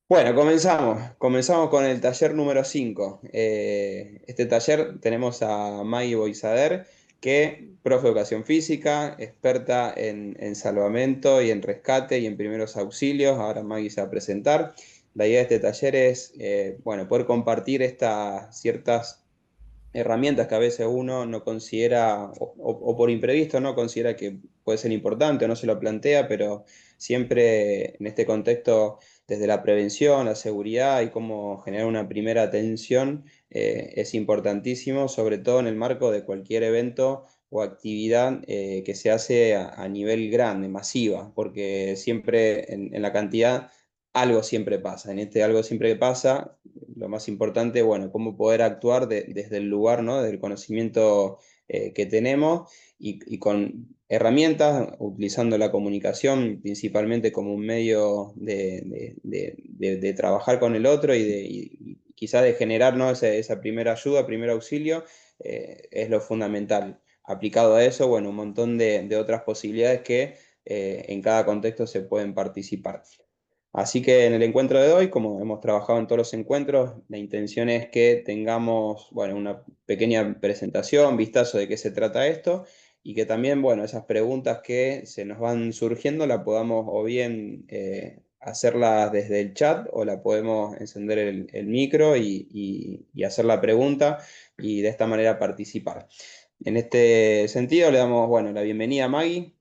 Bueno, comenzamos con el taller número 5. Este taller tenemos a Maggie Boisader, que profe de educación física, experta en salvamento y en rescate y en primeros auxilios. Ahora Maggie se va a presentar. La idea de este taller es, bueno, poder compartir estas ciertas herramientas que a veces uno no considera, o por imprevisto no considera que puede ser importante o no se lo plantea, pero siempre en este contexto, desde la prevención, la seguridad y cómo generar una primera atención, es importantísimo, sobre todo en el marco de cualquier evento o actividad que se hace a nivel grande, masiva, porque siempre en la cantidad algo siempre pasa. En este algo siempre que pasa, lo más importante, bueno, cómo poder actuar desde el lugar, ¿no? Del conocimiento que tenemos y con herramientas, utilizando la comunicación principalmente como un medio de trabajar con el otro y quizás de generar, ¿no? Esa primera ayuda, primer auxilio, es lo fundamental. Aplicado a eso, bueno, un montón de otras posibilidades que en cada contexto se pueden participar. Así que en el encuentro de hoy, como hemos trabajado en todos los encuentros, la intención es que tengamos, bueno, una pequeña presentación, vistazo de qué se trata esto, y que también, bueno, esas preguntas que se nos van surgiendo la podamos o bien hacerlas desde el chat o la podemos encender el micro y hacer la pregunta y de esta manera participar. En este sentido, le damos, bueno, la bienvenida a Maggie.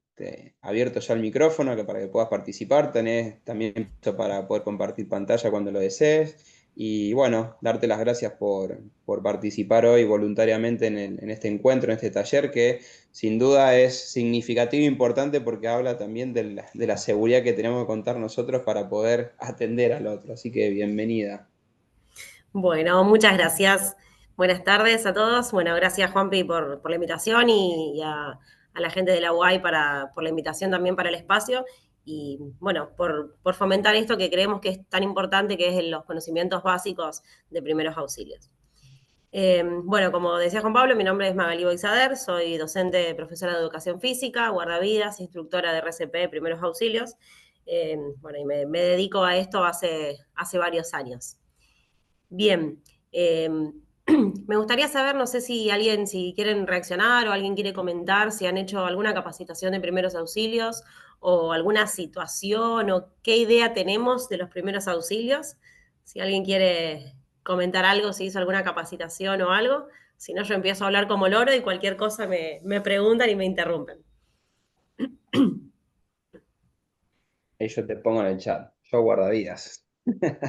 Abierto ya el micrófono para que puedas participar. Tenés también listo para poder compartir pantalla cuando lo desees. Y bueno, darte las gracias por participar hoy voluntariamente en este encuentro, en este taller, que sin duda es significativo e importante porque habla también de la seguridad que tenemos que contar nosotros para poder atender al otro. Así que bienvenida. Bueno, muchas gracias. Buenas tardes a todos. Bueno, gracias Juanpi por la invitación y a la gente de la UAI por la invitación también para el espacio y bueno, por fomentar esto que creemos que es tan importante, que es los conocimientos básicos de primeros auxilios. Bueno, como decía Juan Pablo, mi nombre es Magalí Boisader, soy docente, profesora de educación física, guardavidas, instructora de RCP, primeros auxilios. Bueno, y me dedico a esto hace varios años. Bien, eh, me gustaría saber, no sé si quieren reaccionar o alguien quiere comentar, si han hecho alguna capacitación de primeros auxilios o alguna situación o qué idea tenemos de los primeros auxilios. Si alguien quiere comentar algo, si hizo alguna capacitación o algo. Si no, yo empiezo a hablar como loro y cualquier cosa me preguntan y me interrumpen. Ahí yo te pongo en el chat. Yo guardavidas.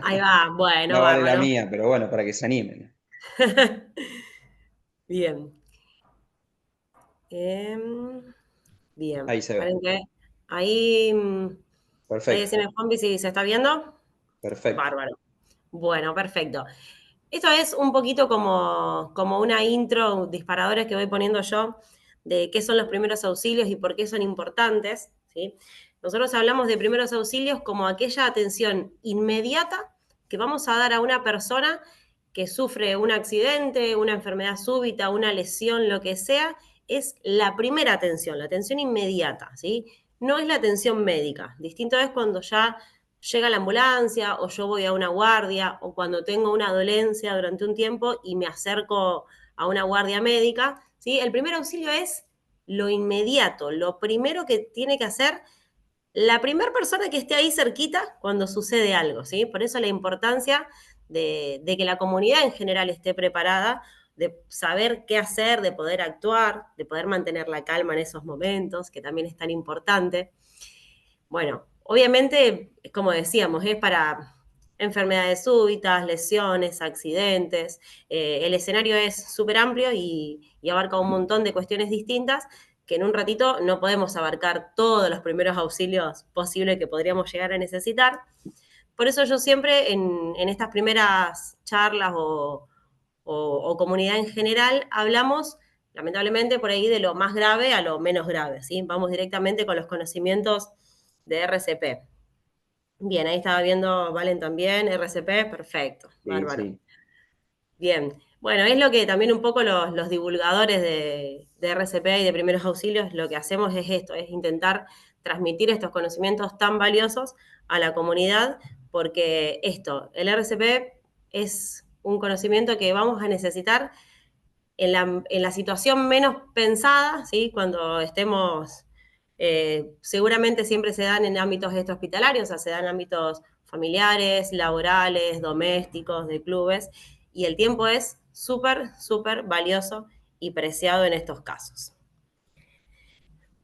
Ahí va, bueno, No vale la bárbaro. mía, pero bueno, para que se animen. Bien. Em, Bien, Ahí se ve. paren que ahí, ahí Perfecto, decime, Juanpi, si se está viendo. perfecto. Bárbaro. Bueno, perfecto. Esto es un poquito como una intro, disparadores que voy poniendo yo de qué son los primeros auxilios y por qué son importantes, ¿sí? Nosotros hablamos de primeros auxilios como aquella atención inmediata que vamos a dar a una persona que sufre un accidente, una enfermedad súbita, una lesión, lo que sea, es la primera atención, la atención inmediata, ¿sí? No es la atención médica. Distinto es cuando ya llega la ambulancia o yo voy a una guardia o cuando tengo una dolencia durante un tiempo y me acerco a una guardia médica, ¿sí? El primer auxilio es lo inmediato, lo primero que tiene que hacer la primera persona que esté ahí cerquita cuando sucede algo, ¿sí? Por eso la importancia de que la comunidad en general esté preparada, de saber qué hacer, de poder actuar, de poder mantener la calma en esos momentos, que también es tan importante. Bueno, obviamente, como decíamos, es para enfermedades súbitas, lesiones, accidentes. El escenario es súper amplio y abarca un montón de cuestiones distintas que en un ratito no podemos abarcar todos los primeros auxilios posibles que podríamos llegar a necesitar. Por eso yo siempre en estas primeras charlas o comunidad en general hablamos, lamentablemente, por ahí de lo más grave a lo menos grave, ¿sí? Vamos directamente con los conocimientos de RCP. Bien, ahí estaba viendo Valen también, RCP, perfecto, Sí, bárbaro. sí. Bien, bueno, es lo que también un poco los divulgadores de RCP y de primeros auxilios lo que hacemos es esto, es intentar transmitir estos conocimientos tan valiosos a la comunidad porque el RCP es un conocimiento que vamos a necesitar en la situación menos pensada, ¿sí? Cuando estemos, seguramente siempre se dan en ámbitos extrahospitalarios, o sea, se dan en ámbitos familiares, laborales, domésticos, de clubes, y el tiempo es súper, súper valioso y preciado en estos casos.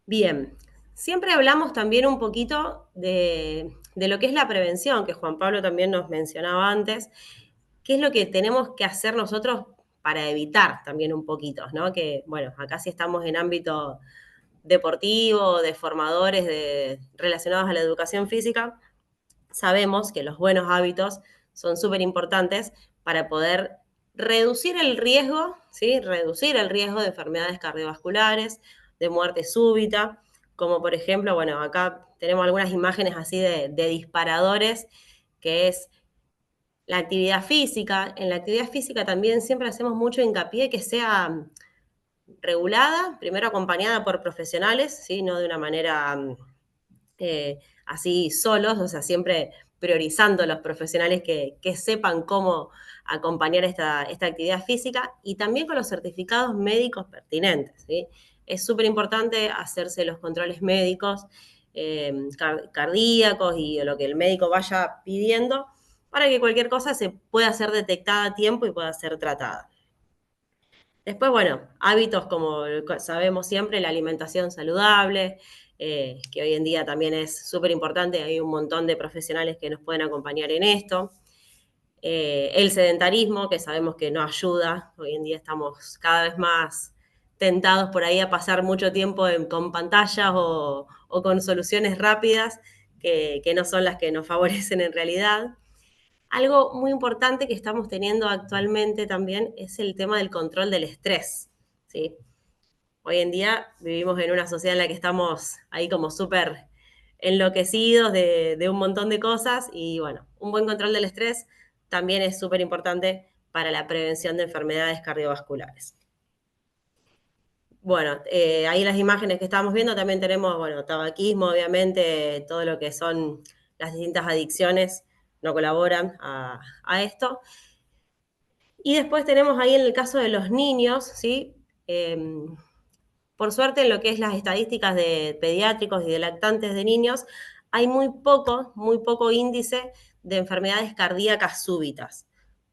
Bien, siempre hablamos también un poquito de lo que es la prevención, que Juan Pablo también nos mencionaba antes, qué es lo que tenemos que hacer nosotros para evitar también un poquito, ¿no? Que, bueno, acá sí estamos en ámbito deportivo, de formadores relacionados a la educación física, sabemos que los buenos hábitos son súper importantes para poder reducir el riesgo, ¿sí? Reducir el riesgo de enfermedades cardiovasculares, de muerte súbita, como por ejemplo, bueno, acá tenemos algunas imágenes así de disparadores, que es la actividad física. En la actividad física también siempre hacemos mucho hincapié que sea regulada, primero acompañada por profesionales, ¿sí? No de una manera así solos, o sea, siempre priorizando los profesionales que sepan cómo acompañar esta actividad física y también con los certificados médicos pertinentes. ¿Sí? Es súper importante hacerse los controles médicos cardíacos y lo que el médico vaya pidiendo para que cualquier cosa se pueda ser detectada a tiempo y pueda ser tratada. Después, bueno, hábitos como sabemos siempre, la alimentación saludable, que hoy en día también es súper importante, hay un montón de profesionales que nos pueden acompañar en esto. El sedentarismo, que sabemos que no ayuda, hoy en día estamos cada vez más tentados por ahí a pasar mucho tiempo con pantallas o con soluciones rápidas que no son las que nos favorecen en realidad. Algo muy importante que estamos teniendo actualmente también es el tema del control del estrés, ¿sí? Hoy en día vivimos en una sociedad en la que estamos ahí como súper enloquecidos de un montón de cosas y bueno, un buen control del estrés también es súper importante para la prevención de enfermedades cardiovasculares. Bueno, ahí las imágenes que estábamos viendo también tenemos, bueno, tabaquismo, obviamente, todo lo que son las distintas adicciones no colaboran a esto. Y después tenemos ahí en el caso de los niños, ¿sí? Por suerte, en lo que es las estadísticas de pediátricos y de lactantes de niños, hay muy poco índice de enfermedades cardíacas súbitas.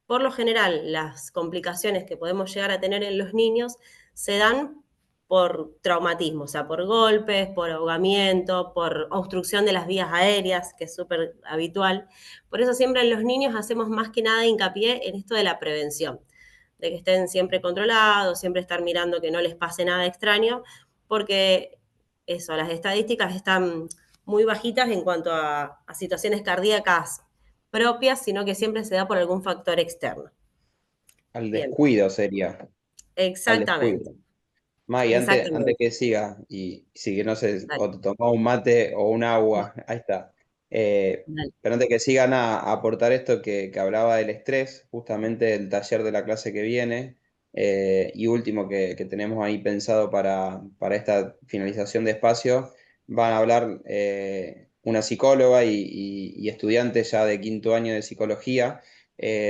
Por lo general, las complicaciones que podemos llegar a tener en los niños se dan por traumatismo, o sea, por golpes, por ahogamiento, por obstrucción de las vías aéreas, que es súper habitual. Por eso siempre en los niños hacemos más que nada hincapié en esto de la prevención, de que estén siempre controlados, siempre estar mirando que no les pase nada extraño, porque eso, las estadísticas están muy bajitas en cuanto a situaciones cardíacas propias, sino que siempre se da por algún factor externo. Al Bien, descuido sería, al exactamente, descuido. Maggie, antes exactamente. que siga, y si que no sé, Dale, o te tomás un mate o un agua, ahí está. dale. Pero antes que sigan a aportar esto que hablaba del estrés, justamente el taller de la clase que viene, y último que tenemos ahí pensado para esta finalización de espacio, van a hablar una psicóloga y estudiantes ya de quinto año de psicología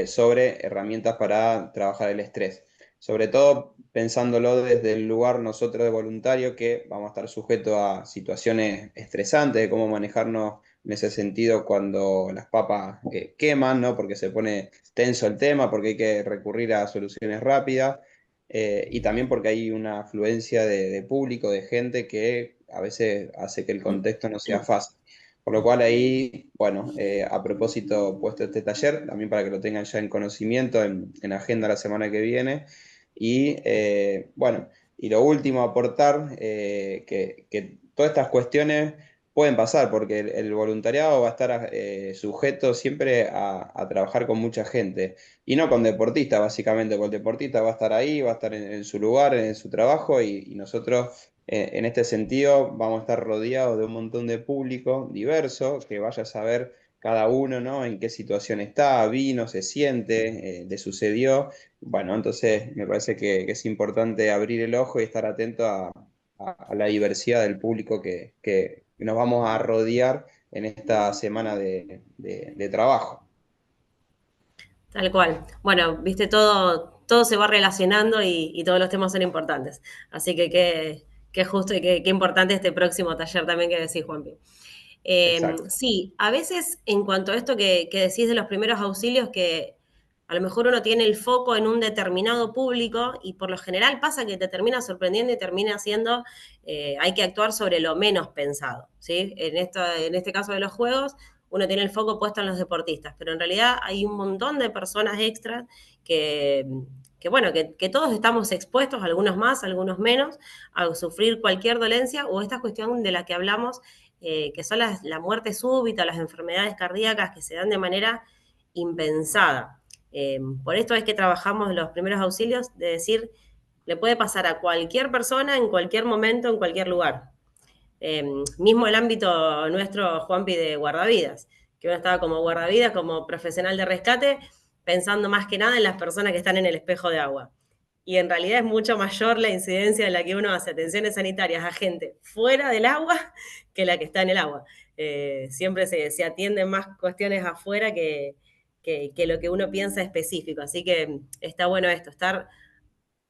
sobre herramientas para trabajar el estrés. Sobre todo pensándolo desde el lugar nosotros de voluntario, que vamos a estar sujetos a situaciones estresantes, de cómo manejarnos en ese sentido cuando las papas queman, ¿no? Porque se pone tenso el tema, porque hay que recurrir a soluciones rápidas, y también porque hay una afluencia de público, de gente que a veces hace que el contexto no sea fácil. Por lo cual ahí, bueno, a propósito, puesto este taller, también para que lo tengan ya en conocimiento, en agenda la semana que viene. Y bueno, y lo último, aportar que todas estas cuestiones pueden pasar, porque el voluntariado va a estar sujeto siempre a trabajar con mucha gente, y no con deportistas, básicamente, porque el deportista va a estar ahí, va a estar en su lugar, en su trabajo, y nosotros en este sentido vamos a estar rodeados de un montón de público diverso, que vaya a saber cada uno, ¿no? En qué situación está, vino, se siente, le sucedió. Bueno, entonces me parece que es importante abrir el ojo y estar atento a la diversidad del público que nos vamos a rodear en esta semana de trabajo. Tal cual. Bueno, viste, todo se va relacionando y todos los temas son importantes. Así que qué justo y qué importante este próximo taller también que decís, Juanpi. Exacto. Sí, a veces en cuanto a esto que decís de los primeros auxilios, que a lo mejor uno tiene el foco en un determinado público y por lo general pasa que te termina sorprendiendo y termina siendo, hay que actuar sobre lo menos pensado, ¿sí? En este caso de los juegos, uno tiene el foco puesto en los deportistas, pero en realidad hay un montón de personas extras que, bueno, que todos estamos expuestos, algunos más, algunos menos, a sufrir cualquier dolencia o esta cuestión de la que hablamos, que son la muerte súbita, las enfermedades cardíacas que se dan de manera impensada. Por esto es que trabajamos los primeros auxilios, de decir, le puede pasar a cualquier persona en cualquier momento, en cualquier lugar. Mismo el ámbito nuestro, Juanpi, de guardavidas, que uno estaba como guardavidas, como profesional de rescate, pensando más que nada en las personas que están en el espejo de agua. Y en realidad es mucho mayor la incidencia en la que uno hace atenciones sanitarias a gente fuera del agua que la que está en el agua. Siempre se atienden más cuestiones afuera que lo que uno piensa específico. Así que está bueno esto, estar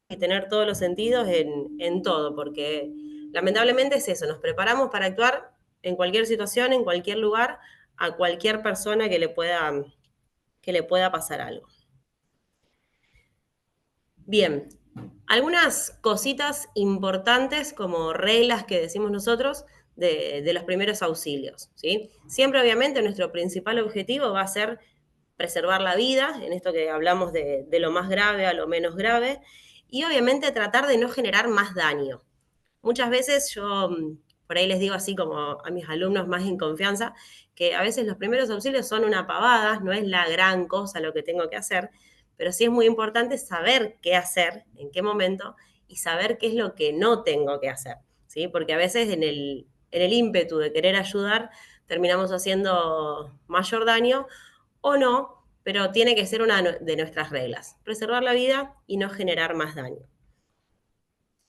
y tener todos los sentidos en todo, porque lamentablemente es eso, nos preparamos para actuar en cualquier situación, en cualquier lugar, a cualquier persona que le pueda pasar algo. Bien, algunas cositas importantes como reglas que decimos nosotros de los primeros auxilios, ¿sí? Siempre obviamente nuestro principal objetivo va a ser preservar la vida, en esto que hablamos de lo más grave a lo menos grave, y obviamente tratar de no generar más daño. Muchas veces yo por ahí les digo así como a mis alumnos más en confianza, que a veces los primeros auxilios son una pavada, no es la gran cosa lo que tengo que hacer, pero sí es muy importante saber qué hacer, en qué momento, y saber qué es lo que no tengo que hacer, ¿sí? Porque a veces en el ímpetu de querer ayudar terminamos haciendo mayor daño o no, pero tiene que ser una de nuestras reglas, preservar la vida y no generar más daño.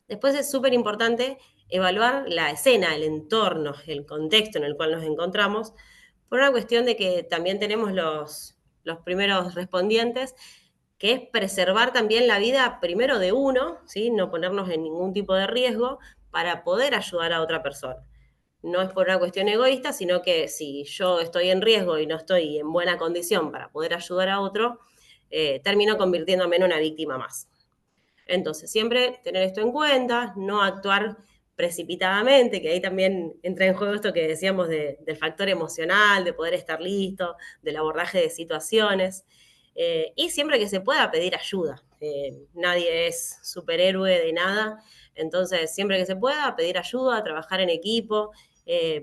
Después es súper importante evaluar la escena, el entorno, el contexto en el cual nos encontramos, por una cuestión de que también tenemos los primeros respondientes, que es preservar también la vida primero de uno, ¿sí? No ponernos en ningún tipo de riesgo para poder ayudar a otra persona. No es por una cuestión egoísta, sino que si yo estoy en riesgo y no estoy en buena condición para poder ayudar a otro, termino convirtiéndome en una víctima más. Entonces, siempre tener esto en cuenta, no actuar precipitadamente, que ahí también entra en juego esto que decíamos del factor emocional, de poder estar listo, del abordaje de situaciones, y siempre que se pueda pedir ayuda. Nadie es superhéroe de nada, entonces siempre que se pueda pedir ayuda, trabajar en equipo,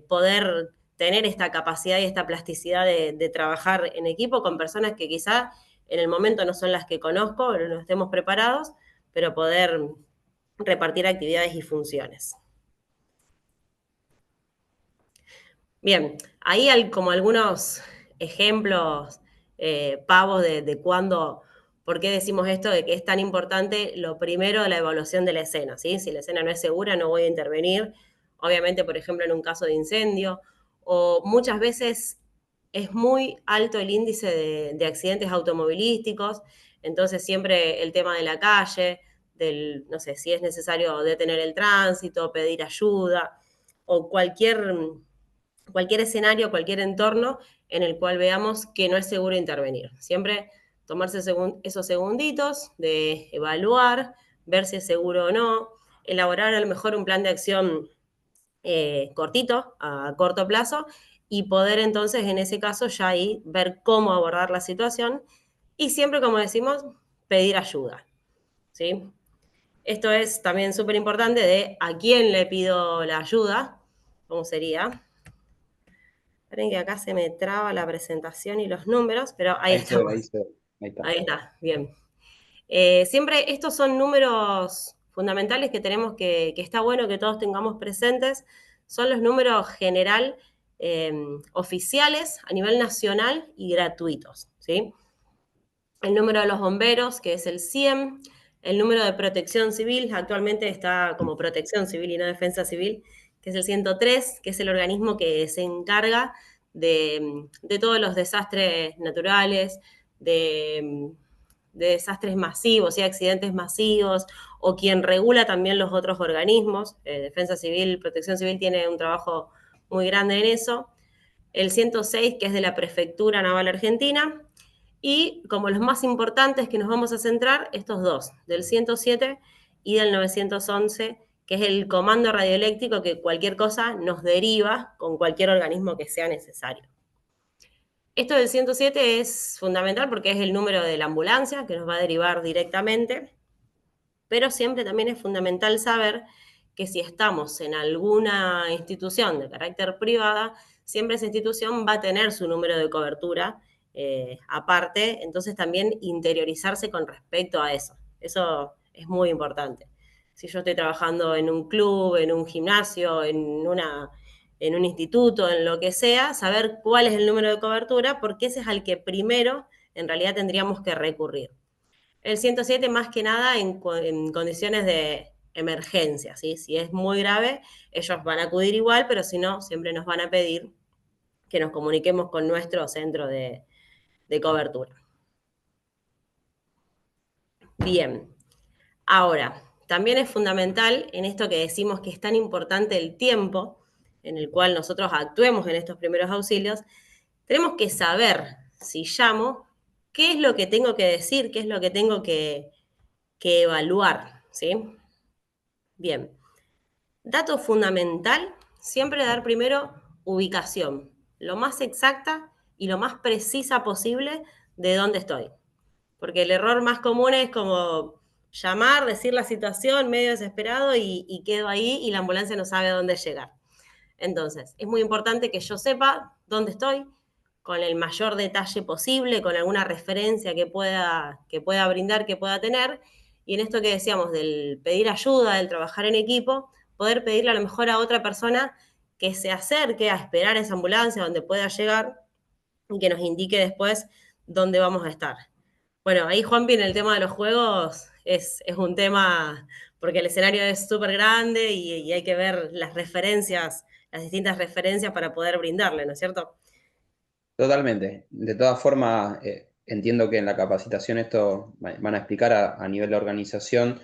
poder tener esta capacidad y esta plasticidad de trabajar en equipo con personas que quizá en el momento no son las que conozco, pero no estemos preparados, pero poder repartir actividades y funciones. Bien, ahí hay como algunos ejemplos pavos de cuándo, por qué decimos esto, de que es tan importante lo primero, la evaluación de la escena, ¿sí? Si la escena no es segura, no voy a intervenir. Obviamente, por ejemplo, en un caso de incendio, o muchas veces es muy alto el índice de accidentes automovilísticos, entonces siempre el tema de la calle, del, no sé, si es necesario detener el tránsito, pedir ayuda, o cualquier escenario, cualquier entorno en el cual veamos que no es seguro intervenir. Siempre tomarse esos segunditos de evaluar, ver si es seguro o no, elaborar a lo mejor un plan de acción cortito, a corto plazo, y poder entonces en ese caso ya ahí ver cómo abordar la situación y siempre, como decimos, pedir ayuda. ¿Sí? Esto es también súper importante de a quién le pido la ayuda, ¿cómo sería? Esperen que acá se me traba la presentación y los números, pero ahí Ahí se ve, estamos. ahí se ve. Ahí está. Ahí está, bien. Siempre estos son números fundamentales que tenemos que está bueno que todos tengamos presentes. Son los números general oficiales a nivel nacional y gratuitos, ¿sí? El número de los bomberos, que es el 100, el número de protección civil, actualmente está como protección civil y no defensa civil, que es el 103, que es el organismo que se encarga de todos los desastres naturales, de, de desastres masivos y accidentes masivos, o quien regula también los otros organismos. Defensa Civil, Protección Civil tiene un trabajo muy grande en eso. El 106, que es de la Prefectura Naval Argentina, y como los más importantes que nos vamos a centrar, estos dos, del 107 y del 911, que es el comando radioeléctrico que cualquier cosa nos deriva con cualquier organismo que sea necesario. Esto del 107 es fundamental porque es el número de la ambulancia que nos va a derivar directamente, pero siempre también es fundamental saber que si estamos en alguna institución de carácter privada, siempre esa institución va a tener su número de cobertura aparte, entonces también interiorizarse con respecto a eso. Eso es muy importante. Si yo estoy trabajando en un club, en un gimnasio, en un instituto, en lo que sea, saber cuál es el número de cobertura, porque ese es al que primero en realidad tendríamos que recurrir. El 107 más que nada en condiciones de emergencia, ¿sí? Si es muy grave, ellos van a acudir igual, pero si no, siempre nos van a pedir que nos comuniquemos con nuestro centro de cobertura. Bien, ahora, también es fundamental en esto que decimos que es tan importante el tiempo en el cual nosotros actuemos en estos primeros auxilios, tenemos que saber, si llamo, qué es lo que tengo que decir, qué es lo que tengo que evaluar, ¿sí? Bien, dato fundamental, siempre dar primero ubicación, lo más exacta y lo más precisa posible de dónde estoy. Porque el error más común es como llamar, decir la situación medio desesperado y quedo ahí y la ambulancia no sabe a dónde llegar. Entonces, es muy importante que yo sepa dónde estoy, con el mayor detalle posible, con alguna referencia que pueda brindar, que pueda tener. Y en esto que decíamos del pedir ayuda, del trabajar en equipo, poder pedirle a lo mejor a otra persona que se acerque a esperar esa ambulancia donde pueda llegar y que nos indique después dónde vamos a estar. Bueno, ahí Juanpi en el tema de los juegos es un tema, porque el escenario es súper grande y hay que ver las referencias, las distintas referencias para poder brindarle, ¿no es cierto? Totalmente. De todas formas, entiendo que en la capacitación esto van a explicar a nivel de organización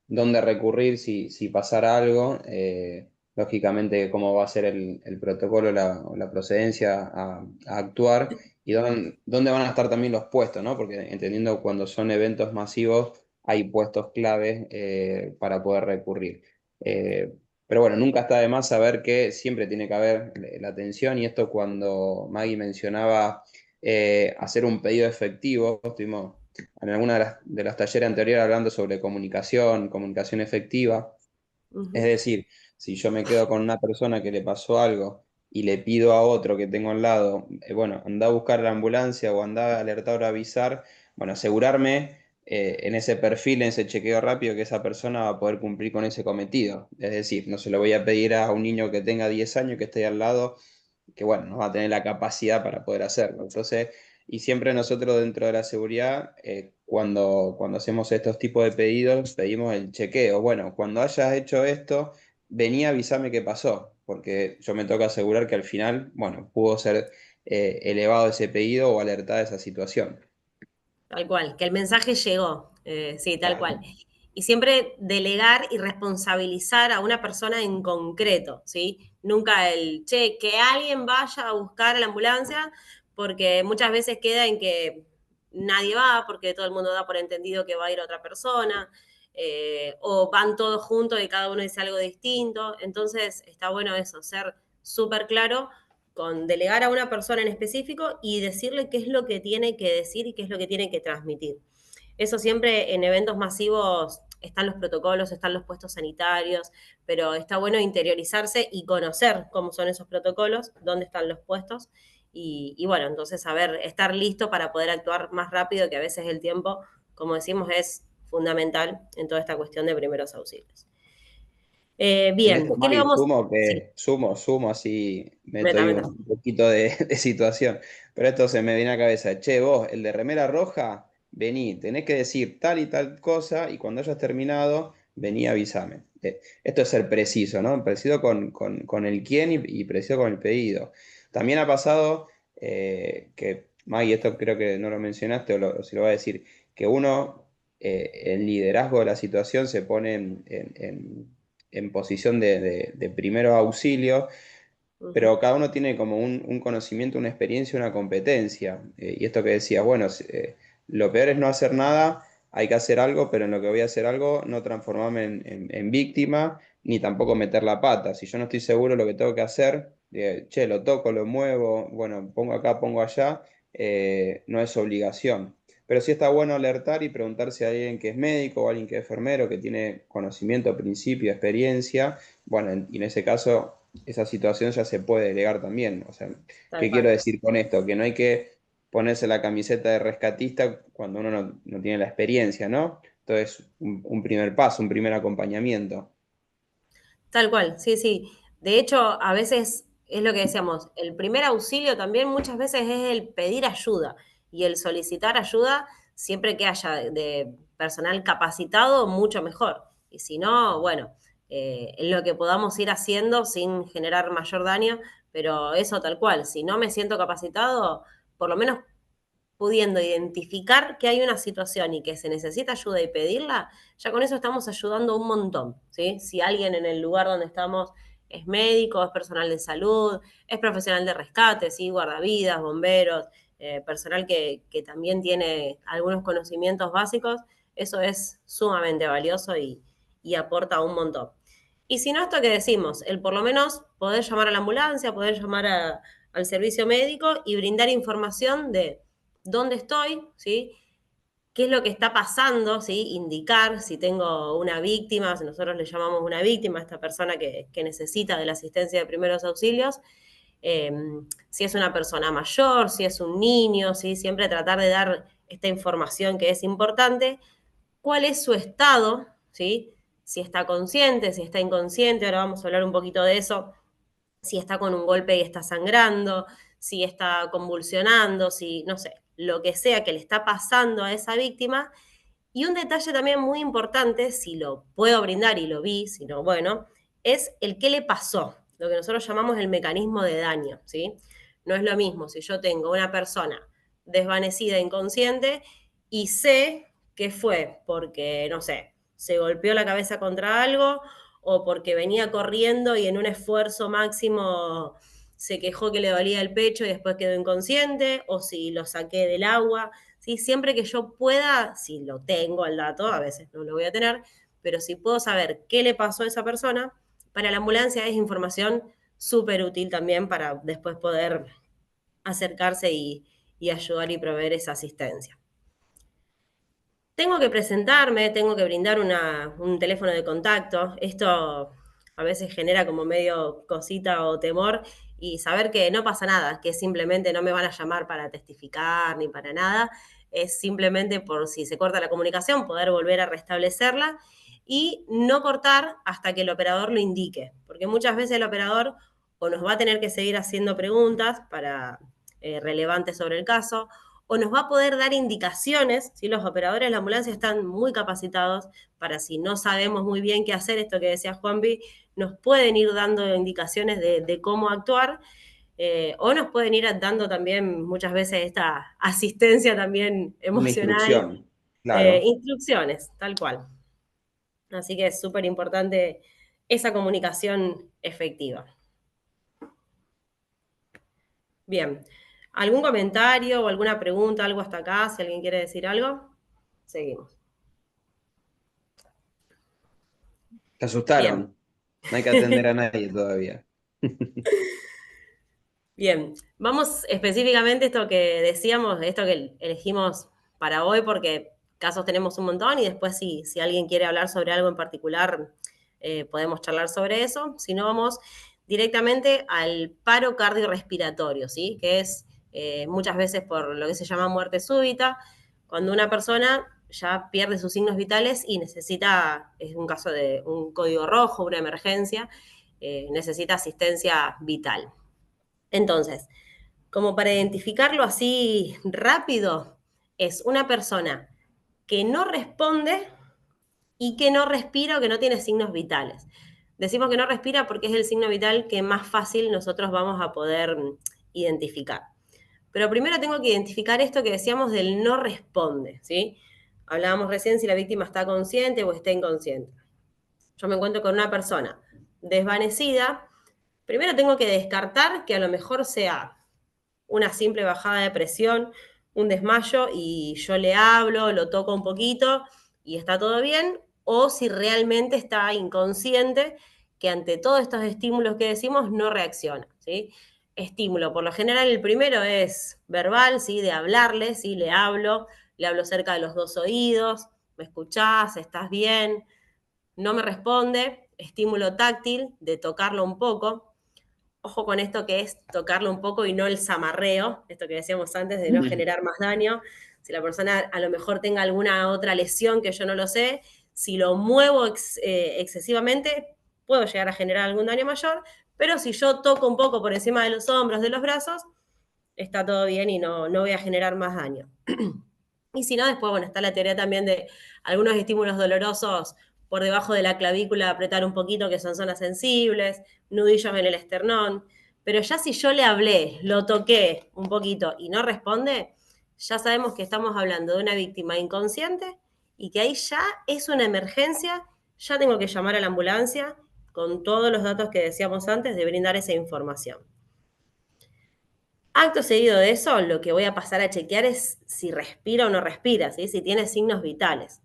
dónde recurrir si pasara algo, lógicamente cómo va a ser el protocolo, la procedencia a actuar y dónde van a estar también los puestos, ¿no? Porque entendiendo cuando son eventos masivos hay puestos claves para poder recurrir. Pero bueno, nunca está de más saber que siempre tiene que haber la atención y esto cuando Maggie mencionaba hacer un pedido efectivo, estuvimos en alguna de las talleres anteriores hablando sobre comunicación efectiva. Uh Es -huh. decir, si yo me quedo con una persona que le pasó algo y le pido a otro que tengo al lado, bueno, anda a buscar la ambulancia o anda a alertar o avisar, bueno, asegurarme en ese perfil, en ese chequeo rápido, que esa persona va a poder cumplir con ese cometido. Es decir, no se lo voy a pedir a un niño que tenga 10 años que esté al lado, que bueno, no va a tener la capacidad para poder hacerlo. Entonces, y siempre nosotros dentro de la seguridad, cuando hacemos estos tipos de pedidos, pedimos el chequeo. Bueno, cuando hayas hecho esto, vení a avisarme qué pasó, porque yo me toca asegurar que al final, bueno, pudo ser elevado ese pedido o alertada esa situación. Tal cual, que el mensaje llegó, sí, tal Claro. cual. Y siempre delegar y responsabilizar a una persona en concreto, ¿sí? Nunca el, che, que alguien vaya a buscar a la ambulancia, porque muchas veces queda en que nadie va, porque todo el mundo da por entendido que va a ir otra persona, o van todos juntos y cada uno dice algo distinto. Entonces, está bueno eso, ser súper claro con delegar a una persona en específico y decirle qué es lo que tiene que decir y qué es lo que tiene que transmitir. Eso siempre en eventos masivos están los protocolos, están los puestos sanitarios, pero está bueno interiorizarse y conocer cómo son esos protocolos, dónde están los puestos y bueno, entonces saber estar listo para poder actuar más rápido, que a veces el tiempo, como decimos, es fundamental en toda esta cuestión de primeros auxilios. En esto, Bien, ¿qué le Maggie, vamos? sumo Sí, que sumo así meto meta, ahí meta. un poquito de situación. Pero esto se me viene a la cabeza. Che, vos, el de remera roja, vení, tenés que decir tal y tal cosa, y cuando hayas terminado, vení, avísame. Esto es ser preciso, ¿no? Preciso con el quién y preciso con el pedido. También ha pasado que, Maggie, esto creo que no lo mencionaste o si lo voy a decir, que uno, el liderazgo de la situación se pone en posición de primero auxilio, Ujú. pero cada uno tiene como un conocimiento, una experiencia, una competencia. Y esto que decía, bueno, lo peor es no hacer nada, hay que hacer algo, pero en lo que voy a hacer algo, no transformarme en víctima, ni tampoco meter la pata. Si yo no estoy seguro de lo que tengo que hacer, che, lo toco, lo muevo, bueno, pongo acá, pongo allá, no es obligación. Pero sí está bueno alertar y preguntar si hay alguien que es médico o alguien que es enfermero, que tiene conocimiento, principio, experiencia. Bueno, y en ese caso esa situación ya se puede delegar también. O sea, Tal ¿qué quiero cual. decir con esto? Que no hay que ponerse la camiseta de rescatista cuando uno no tiene la experiencia, ¿no? Entonces, un primer paso, un primer acompañamiento. Tal cual, sí, sí. De hecho, a veces es lo que decíamos, el primer auxilio también muchas veces es el pedir ayuda y el solicitar ayuda siempre que haya de personal capacitado, mucho mejor. Y si no, bueno, es lo que podamos ir haciendo sin generar mayor daño, pero eso tal cual, si no me siento capacitado, por lo menos pudiendo identificar que hay una situación y que se necesita ayuda y pedirla, ya con eso estamos ayudando un montón, ¿sí? Si alguien en el lugar donde estamos es médico, es personal de salud, es profesional de rescate, ¿sí? Guardavidas, bomberos, personal que también tiene algunos conocimientos básicos, eso es sumamente valioso y aporta un montón. Y si no, esto que decimos, el por lo menos poder llamar a la ambulancia, poder llamar al servicio médico y brindar información de dónde estoy, ¿sí? ¿Qué es lo que está pasando? ¿Sí? Indicar si tengo una víctima, si nosotros le llamamos una víctima a esta persona que necesita de la asistencia de primeros auxilios, eh, si es una persona mayor, si es un niño, ¿sí? Siempre tratar de dar esta información que es importante, cuál es su estado, ¿sí? Si está consciente, si está inconsciente, ahora vamos a hablar un poquito de eso, si está con un golpe y está sangrando, si está convulsionando, si, no sé, lo que sea que le está pasando a esa víctima. Y un detalle también muy importante, si lo puedo brindar y lo vi, si no, bueno, es el qué le pasó, lo que nosotros llamamos el mecanismo de daño, ¿sí? No es lo mismo si yo tengo una persona desvanecida, inconsciente, y sé que fue porque, no sé, se golpeó la cabeza contra algo o porque venía corriendo y en un esfuerzo máximo se quejó que le dolía el pecho y después quedó inconsciente, o si lo saqué del agua, ¿sí? Siempre que yo pueda, si lo tengo al dato, a veces no lo voy a tener, pero si puedo saber qué le pasó a esa persona, para la ambulancia es información súper útil también para después poder acercarse y ayudar y proveer esa asistencia. Tengo que presentarme, tengo que brindar un teléfono de contacto. Esto a veces genera como medio cosita o temor y saber que no pasa nada, que simplemente no me van a llamar para testificar ni para nada. Es simplemente por si se corta la comunicación, poder volver a restablecerla y no cortar hasta que el operador lo indique, porque muchas veces el operador o nos va a tener que seguir haciendo preguntas para relevantes sobre el caso, o nos va a poder dar indicaciones, si los operadores de la ambulancia están muy capacitados para si no sabemos muy bien qué hacer, esto que decía Juanpi, nos pueden ir dando indicaciones de cómo actuar, o nos pueden ir dando también muchas veces esta asistencia también Una emocional, instrucción, claro. instrucciones, tal cual. Así que es súper importante esa comunicación efectiva. Bien, ¿algún comentario o alguna pregunta, algo hasta acá? Si alguien quiere decir algo, seguimos. Te Bien, asustaron. No hay que atender a nadie todavía. bien. Vamos específicamente a esto que decíamos, esto que elegimos para hoy, porque casos tenemos un montón y después si alguien quiere hablar sobre algo en particular, podemos charlar sobre eso. Si no, vamos directamente al paro cardiorrespiratorio, ¿sí? Que es muchas veces por lo que se llama muerte súbita, cuando una persona ya pierde sus signos vitales y necesita, es un caso de un código rojo, una emergencia, necesita asistencia vital. Entonces, como para identificarlo así rápido, es una persona que no responde y que no respira o que no tiene signos vitales. Decimos que no respira porque es el signo vital que más fácil nosotros vamos a poder identificar. Pero primero tengo que identificar esto que decíamos del no responde, ¿sí? Hablábamos recién si la víctima está consciente o está inconsciente. Yo me encuentro con una persona desvanecida, primero tengo que descartar que a lo mejor sea una simple bajada de presión, un desmayo, y yo le hablo, lo toco un poquito y está todo bien, o si realmente está inconsciente, que ante todos estos estímulos que decimos no reacciona, ¿sí? Estímulo, por lo general el primero es verbal, ¿sí? De hablarle, ¿sí? Le hablo cerca de los 2 oídos, ¿me escuchás? ¿Estás bien? No me responde. Estímulo táctil, de tocarlo un poco. Ojo con esto que es tocarlo un poco y no el zamarreo, esto que decíamos antes de no generar más daño. Si la persona a lo mejor tenga alguna otra lesión que yo no lo sé, si lo muevo excesivamente, puedo llegar a generar algún daño mayor, pero si yo toco un poco por encima de los hombros, de los brazos, está todo bien y no voy a generar más daño. Y si no, después, bueno, está la teoría también de algunos estímulos dolorosos por debajo de la clavícula, apretar un poquito, que son zonas sensibles, nudillos en el esternón. Pero ya si yo le hablé, lo toqué un poquito y no responde, ya sabemos que estamos hablando de una víctima inconsciente y que ahí ya es una emergencia, ya tengo que llamar a la ambulancia con todos los datos que decíamos antes de brindar esa información. Acto seguido de eso, lo que voy a pasar a chequear es si respira o no respira, ¿sí? Si tiene signos vitales.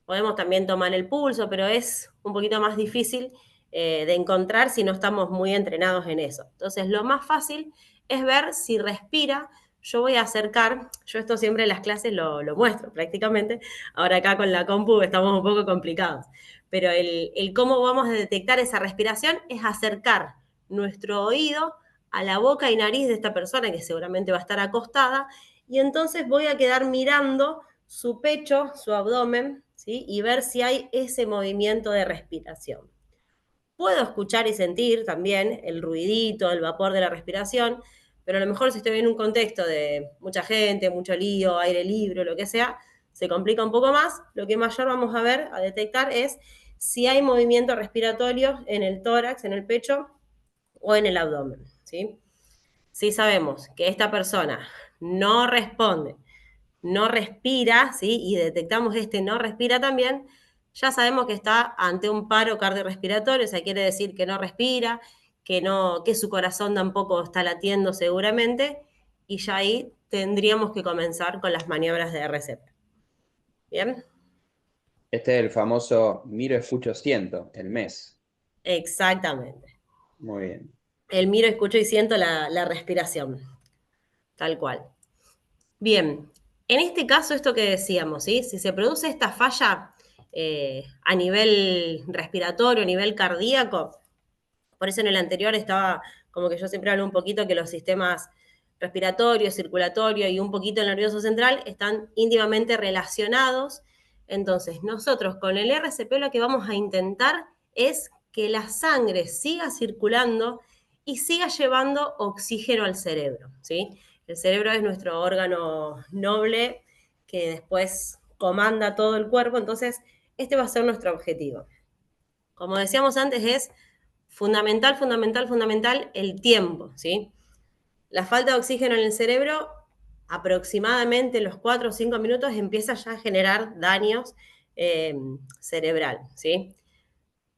Podemos también tomar el pulso, pero es un poquito más difícil de encontrar si no estamos muy entrenados en eso. Entonces, lo más fácil es ver si respira. Yo voy a acercar, yo esto siempre en las clases lo muestro prácticamente, ahora acá con la compu estamos un poco complicados, pero el cómo vamos a detectar esa respiración es acercar nuestro oído a la boca y nariz de esta persona que seguramente va a estar acostada, y entonces voy a quedar mirando su pecho, su abdomen, ¿sí? Y ver si hay ese movimiento de respiración. Puedo escuchar y sentir también el ruidito, el vapor de la respiración, pero a lo mejor si estoy en un contexto de mucha gente, mucho lío, aire libre, lo que sea, se complica un poco más. Lo que mayor vamos a ver, a detectar, es si hay movimiento respiratorio en el tórax, en el pecho o en el abdomen, ¿sí? Si sabemos que esta persona no responde, no respira, ¿sí? Y detectamos este no respira también, ya sabemos que está ante un paro cardiorrespiratorio, o sea, quiere decir que no respira, que su corazón tampoco está latiendo seguramente, y ya ahí tendríamos que comenzar con las maniobras de RCP. ¿Bien? Este es el famoso miro, escucho, siento, el mes. Exactamente. Muy bien. El miro, escucho y siento la respiración, tal cual. Bien, en este caso, esto que decíamos, ¿sí? Si se produce esta falla a nivel respiratorio, a nivel cardíaco, por eso en el anterior estaba, como que yo siempre hablo un poquito que los sistemas respiratorio, circulatorio y un poquito el nervioso central están íntimamente relacionados. Entonces, nosotros con el RCP lo que vamos a intentar es que la sangre siga circulando y siga llevando oxígeno al cerebro, ¿sí? El cerebro es nuestro órgano noble que después comanda todo el cuerpo, entonces este va a ser nuestro objetivo. Como decíamos antes, es fundamental, fundamental, fundamental el tiempo, ¿sí? La falta de oxígeno en el cerebro, aproximadamente los 4 o 5 minutos, empieza ya a generar daños cerebral, ¿sí?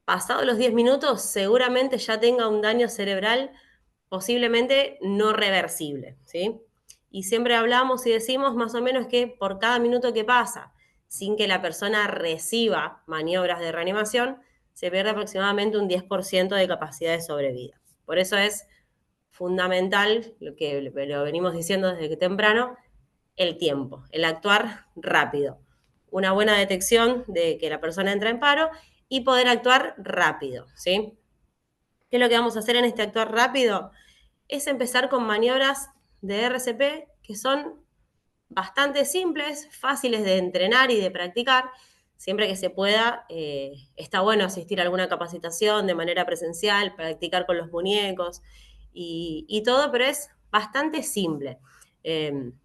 Pasados los 10 minutos, seguramente ya tenga un daño cerebral posiblemente no reversible, ¿sí? Y siempre hablamos y decimos más o menos que por cada minuto que pasa sin que la persona reciba maniobras de reanimación, se pierde aproximadamente un 10% de capacidad de sobrevida. Por eso es fundamental, lo que lo venimos diciendo desde que temprano, el tiempo, el actuar rápido. Una buena detección de que la persona entra en paro y poder actuar rápido, ¿sí? ¿Qué es lo que vamos a hacer en este actuar rápido? Es empezar con maniobras de RCP que son bastante simples, fáciles de entrenar y de practicar. Siempre que se pueda, está bueno asistir a alguna capacitación de manera presencial, practicar con los muñecos y todo, pero es bastante simple.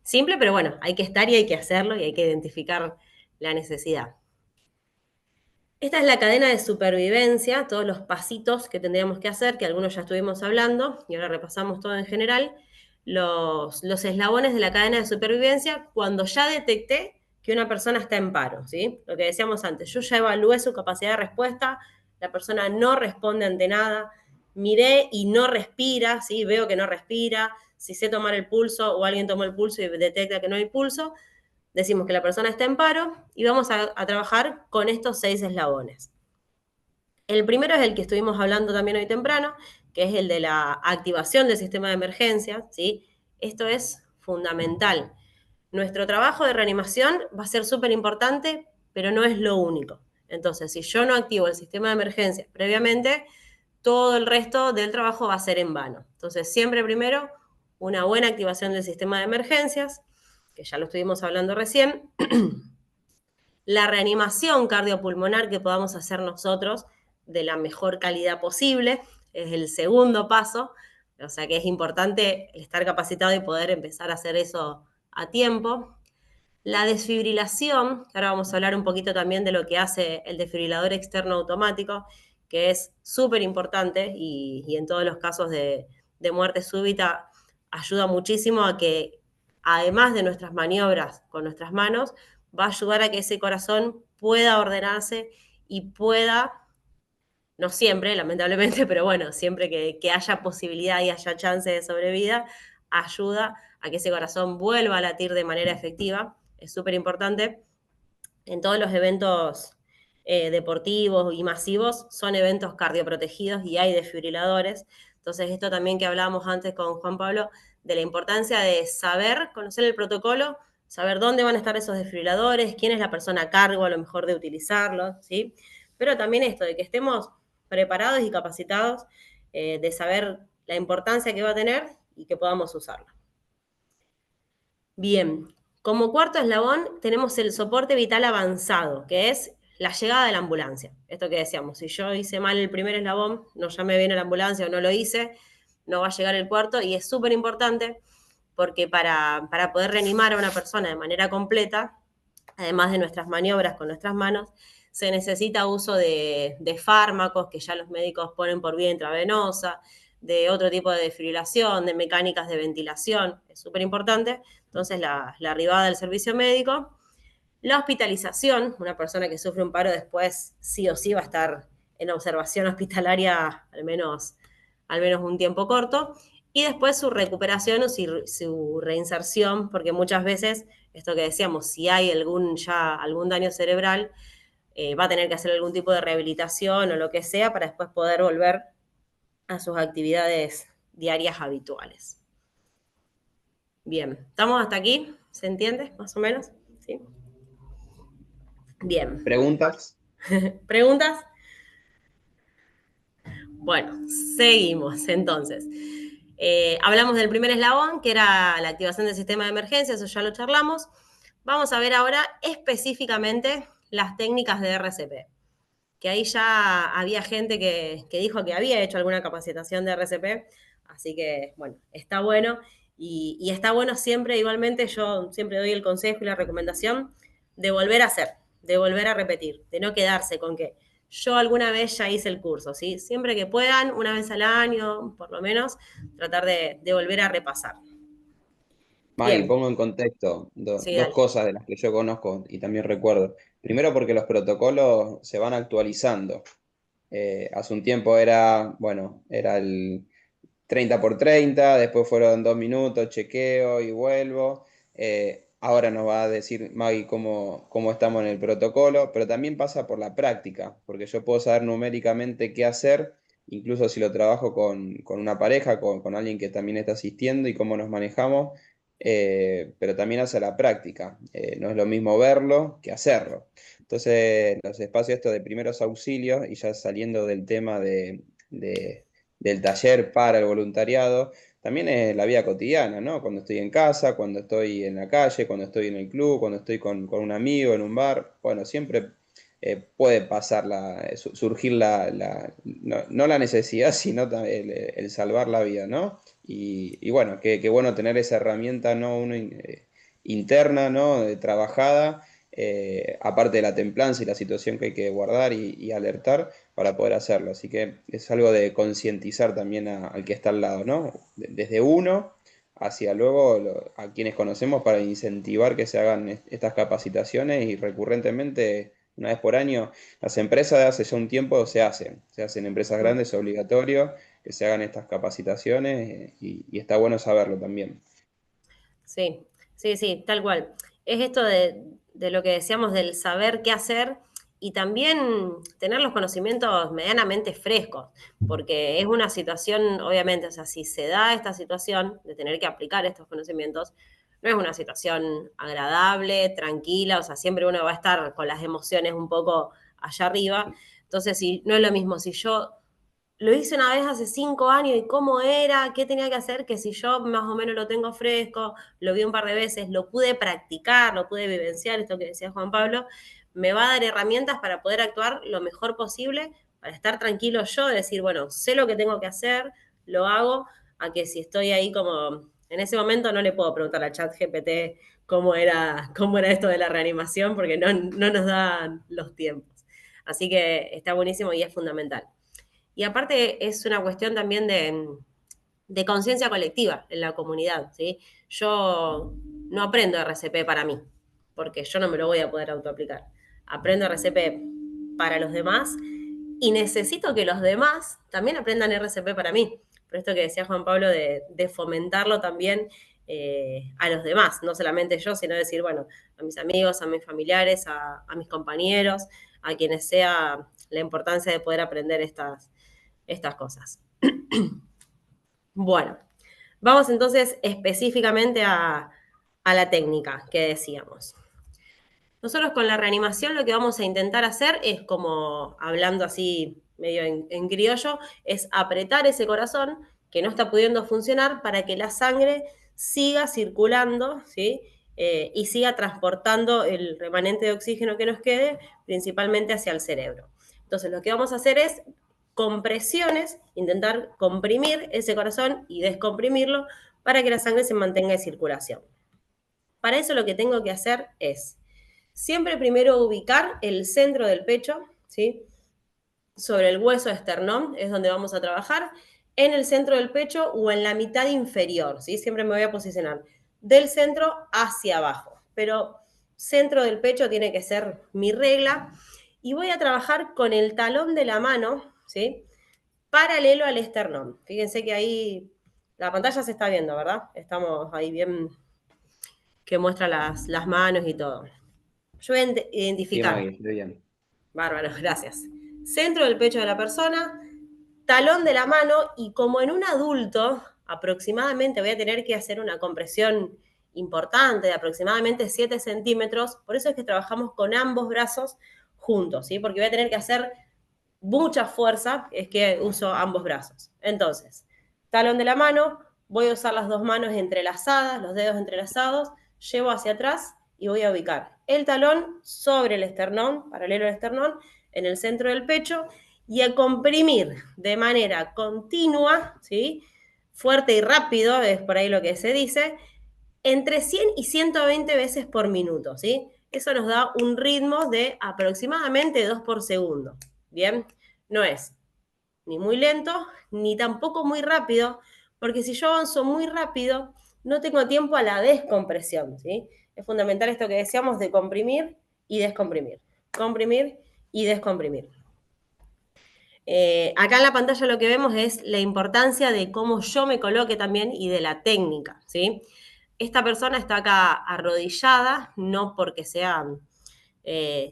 Simple, pero bueno, hay que estar y hay que hacerlo y hay que identificar la necesidad. Esta es la cadena de supervivencia, todos los pasitos que tendríamos que hacer, que algunos ya estuvimos hablando y ahora repasamos todo en general. los eslabones de la cadena de supervivencia cuando ya detecté que una persona está en paro, ¿sí? Lo que decíamos antes, yo ya evalué su capacidad de respuesta, la persona no responde ante nada, miré y no respira, ¿sí? Veo que no respira, si sé tomar el pulso o alguien tomó el pulso y detecta que no hay pulso, decimos que la persona está en paro y vamos a trabajar con estos 6 eslabones. El primero es el que estuvimos hablando también hoy temprano, que es el de la activación del sistema de emergencia, ¿sí? Esto es fundamental. Nuestro trabajo de reanimación va a ser súper importante, pero no es lo único. Entonces, si yo no activo el sistema de emergencia previamente, todo el resto del trabajo va a ser en vano. Entonces, siempre primero una buena activación del sistema de emergencias, que ya lo estuvimos hablando recién. La reanimación cardiopulmonar que podamos hacer nosotros de la mejor calidad posible es el segundo paso, o sea que es importante estar capacitado y poder empezar a hacer eso a tiempo. La desfibrilación, que ahora vamos a hablar un poquito también de lo que hace el desfibrilador externo automático, que es súper importante y en todos los casos de muerte súbita ayuda muchísimo a que, además de nuestras maniobras con nuestras manos, va a ayudar a que ese corazón pueda ordenarse y pueda, no siempre, lamentablemente, pero bueno, siempre que haya posibilidad y haya chance de sobrevida, ayuda a que ese corazón vuelva a latir de manera efectiva. Es súper importante. En todos los eventos deportivos y masivos son eventos cardioprotegidos y hay desfibriladores. Entonces, esto también que hablábamos antes con Juan Pablo, de la importancia de saber, conocer el protocolo, saber dónde van a estar esos desfibriladores, quién es la persona a cargo a lo mejor de utilizarlos, ¿sí? Pero también esto, de que estemos preparados y capacitados, de saber la importancia que va a tener y que podamos usarlo. Bien, como cuarto eslabón tenemos el soporte vital avanzado, que es la llegada de la ambulancia. Esto que decíamos, si yo hice mal el primer eslabón, no llamé bien a la ambulancia o no lo hice, no va a llegar el cuarto y es súper importante porque para poder reanimar a una persona de manera completa, además de nuestras maniobras con nuestras manos, se necesita uso de fármacos que ya los médicos ponen por vía intravenosa, de otro tipo de desfibrilación, de mecánicas de ventilación, es súper importante. Entonces, la arribada del servicio médico, la hospitalización, una persona que sufre un paro después sí o sí va a estar en observación hospitalaria al menos un tiempo corto, y después su recuperación o su reinserción, porque muchas veces, esto que decíamos, si hay algún daño cerebral, va a tener que hacer algún tipo de rehabilitación o lo que sea para después poder volver a sus actividades diarias habituales. Bien, ¿estamos hasta aquí? ¿Se entiende, más o menos? ¿Sí? Bien. ¿Preguntas? ¿Preguntas? Bueno, seguimos entonces. Hablamos del primer eslabón, que era la activación del sistema de emergencia, eso ya lo charlamos. Vamos a ver ahora específicamente las técnicas de RCP, que ahí ya había gente que dijo que había hecho alguna capacitación de RCP, así que, bueno, está bueno. Y está bueno siempre, igualmente, yo siempre doy el consejo y la recomendación de volver a hacer, de volver a repetir, de no quedarse con que yo alguna vez ya hice el curso, ¿sí? Siempre que puedan, una vez al año, por lo menos, tratar de volver a repasar. Maggie, Bien, pongo en contexto sí, dos dale. cosas de las que yo conozco y también recuerdo. Primero porque los protocolos se van actualizando. Hace un tiempo era, bueno, era el 30 por 30, después fueron 2 minutos, chequeo y vuelvo. Ahora nos va a decir Maggie cómo estamos en el protocolo, pero también pasa por la práctica, porque yo puedo saber numéricamente qué hacer, incluso si lo trabajo con una pareja, con alguien que también está asistiendo y cómo nos manejamos, pero también hace la práctica. No es lo mismo verlo que hacerlo. Entonces, los espacios estos de primeros auxilios, y ya saliendo del tema del taller para el voluntariado, también es la vida cotidiana, ¿no? Cuando estoy en casa, cuando estoy en la calle, cuando estoy en el club, cuando estoy con un amigo en un bar, bueno, siempre puede pasar, surgir no la necesidad, sino el salvar la vida, ¿no? Y bueno, qué bueno tener esa herramienta, ¿no? Interna, ¿no? Trabajada, aparte de la templanza y la situación que hay que guardar y alertar para poder hacerlo. Así que es algo de concientizar también al que está al lado, ¿no? Desde uno hacia luego a quienes conocemos para incentivar que se hagan estas capacitaciones y recurrentemente, una vez por año, las empresas de hace ya un tiempo se hacen empresas Mm. grandes, es obligatorio que se hagan estas capacitaciones y está bueno saberlo también. Sí, sí, sí, tal cual. Es esto de lo que decíamos del saber qué hacer y también tener los conocimientos medianamente frescos, porque es una situación, obviamente, o sea, si se da esta situación de tener que aplicar estos conocimientos, no es una situación agradable, tranquila, o sea, siempre uno va a estar con las emociones un poco allá arriba. Entonces, si, no es lo mismo si yo lo hice una vez hace 5 años y cómo era, qué tenía que hacer, que si yo más o menos lo tengo fresco, lo vi un par de veces, lo pude practicar, lo pude vivenciar, esto que decía Juan Pablo, me va a dar herramientas para poder actuar lo mejor posible, para estar tranquilo yo, decir, bueno, sé lo que tengo que hacer, lo hago, a que si estoy ahí como, en ese momento no le puedo preguntar a ChatGPT cómo era esto de la reanimación, porque no nos dan los tiempos. Así que está buenísimo y es fundamental. Y aparte es una cuestión también de conciencia colectiva en la comunidad, ¿sí? Yo no aprendo RCP para mí, porque yo no me lo voy a poder autoaplicar. Aprendo RCP para los demás y necesito que los demás también aprendan RCP para mí. Por esto que decía Juan Pablo de fomentarlo también a los demás, no solamente yo, sino decir, bueno, a mis amigos, a mis familiares, a mis compañeros, a quienes sea la importancia de poder aprender estas cosas. Bueno, vamos entonces específicamente a la técnica que decíamos. Nosotros con la reanimación lo que vamos a intentar hacer es, como hablando así medio en criollo, es apretar ese corazón que no está pudiendo funcionar para que la sangre siga circulando, ¿sí? Y siga transportando el remanente de oxígeno que nos quede, principalmente hacia el cerebro. Entonces, lo que vamos a hacer es compresiones, intentar comprimir ese corazón y descomprimirlo para que la sangre se mantenga en circulación. Para eso lo que tengo que hacer es siempre primero ubicar el centro del pecho, ¿sí? Sobre el hueso esternón, es donde vamos a trabajar, en el centro del pecho o en la mitad inferior, ¿sí? Siempre me voy a posicionar del centro hacia abajo, pero centro del pecho tiene que ser mi regla y voy a trabajar con el talón de la mano, ¿sí? Paralelo al esternón. Fíjense que ahí la pantalla se está viendo, ¿verdad? Estamos ahí bien, que muestra las manos y todo. Yo voy a Sí, identificar. Maggie, muy bien. Bárbaro, gracias. Centro del pecho de la persona, talón de la mano y como en un adulto, aproximadamente voy a tener que hacer una compresión importante de aproximadamente 7 centímetros. Por eso es que trabajamos con ambos brazos juntos, ¿sí? Porque voy a tener que hacer mucha fuerza, es que uso ambos brazos. Entonces, talón de la mano, voy a usar las dos manos entrelazadas, los dedos entrelazados, llevo hacia atrás y voy a ubicar el talón sobre el esternón, paralelo al esternón, en el centro del pecho, y a comprimir de manera continua, ¿sí? Fuerte y rápido, es por ahí lo que se dice, entre 100 y 120 veces por minuto, ¿sí? Eso nos da un ritmo de aproximadamente 2 por segundo. Bien, no es ni muy lento, ni tampoco muy rápido, porque si yo avanzo muy rápido, no tengo tiempo a la descompresión, ¿sí? Es fundamental esto que decíamos de comprimir y descomprimir. Comprimir y descomprimir. Acá en la pantalla lo que vemos es la importancia de cómo yo me coloque también y de la técnica, ¿sí? Esta persona está acá arrodillada, no porque sea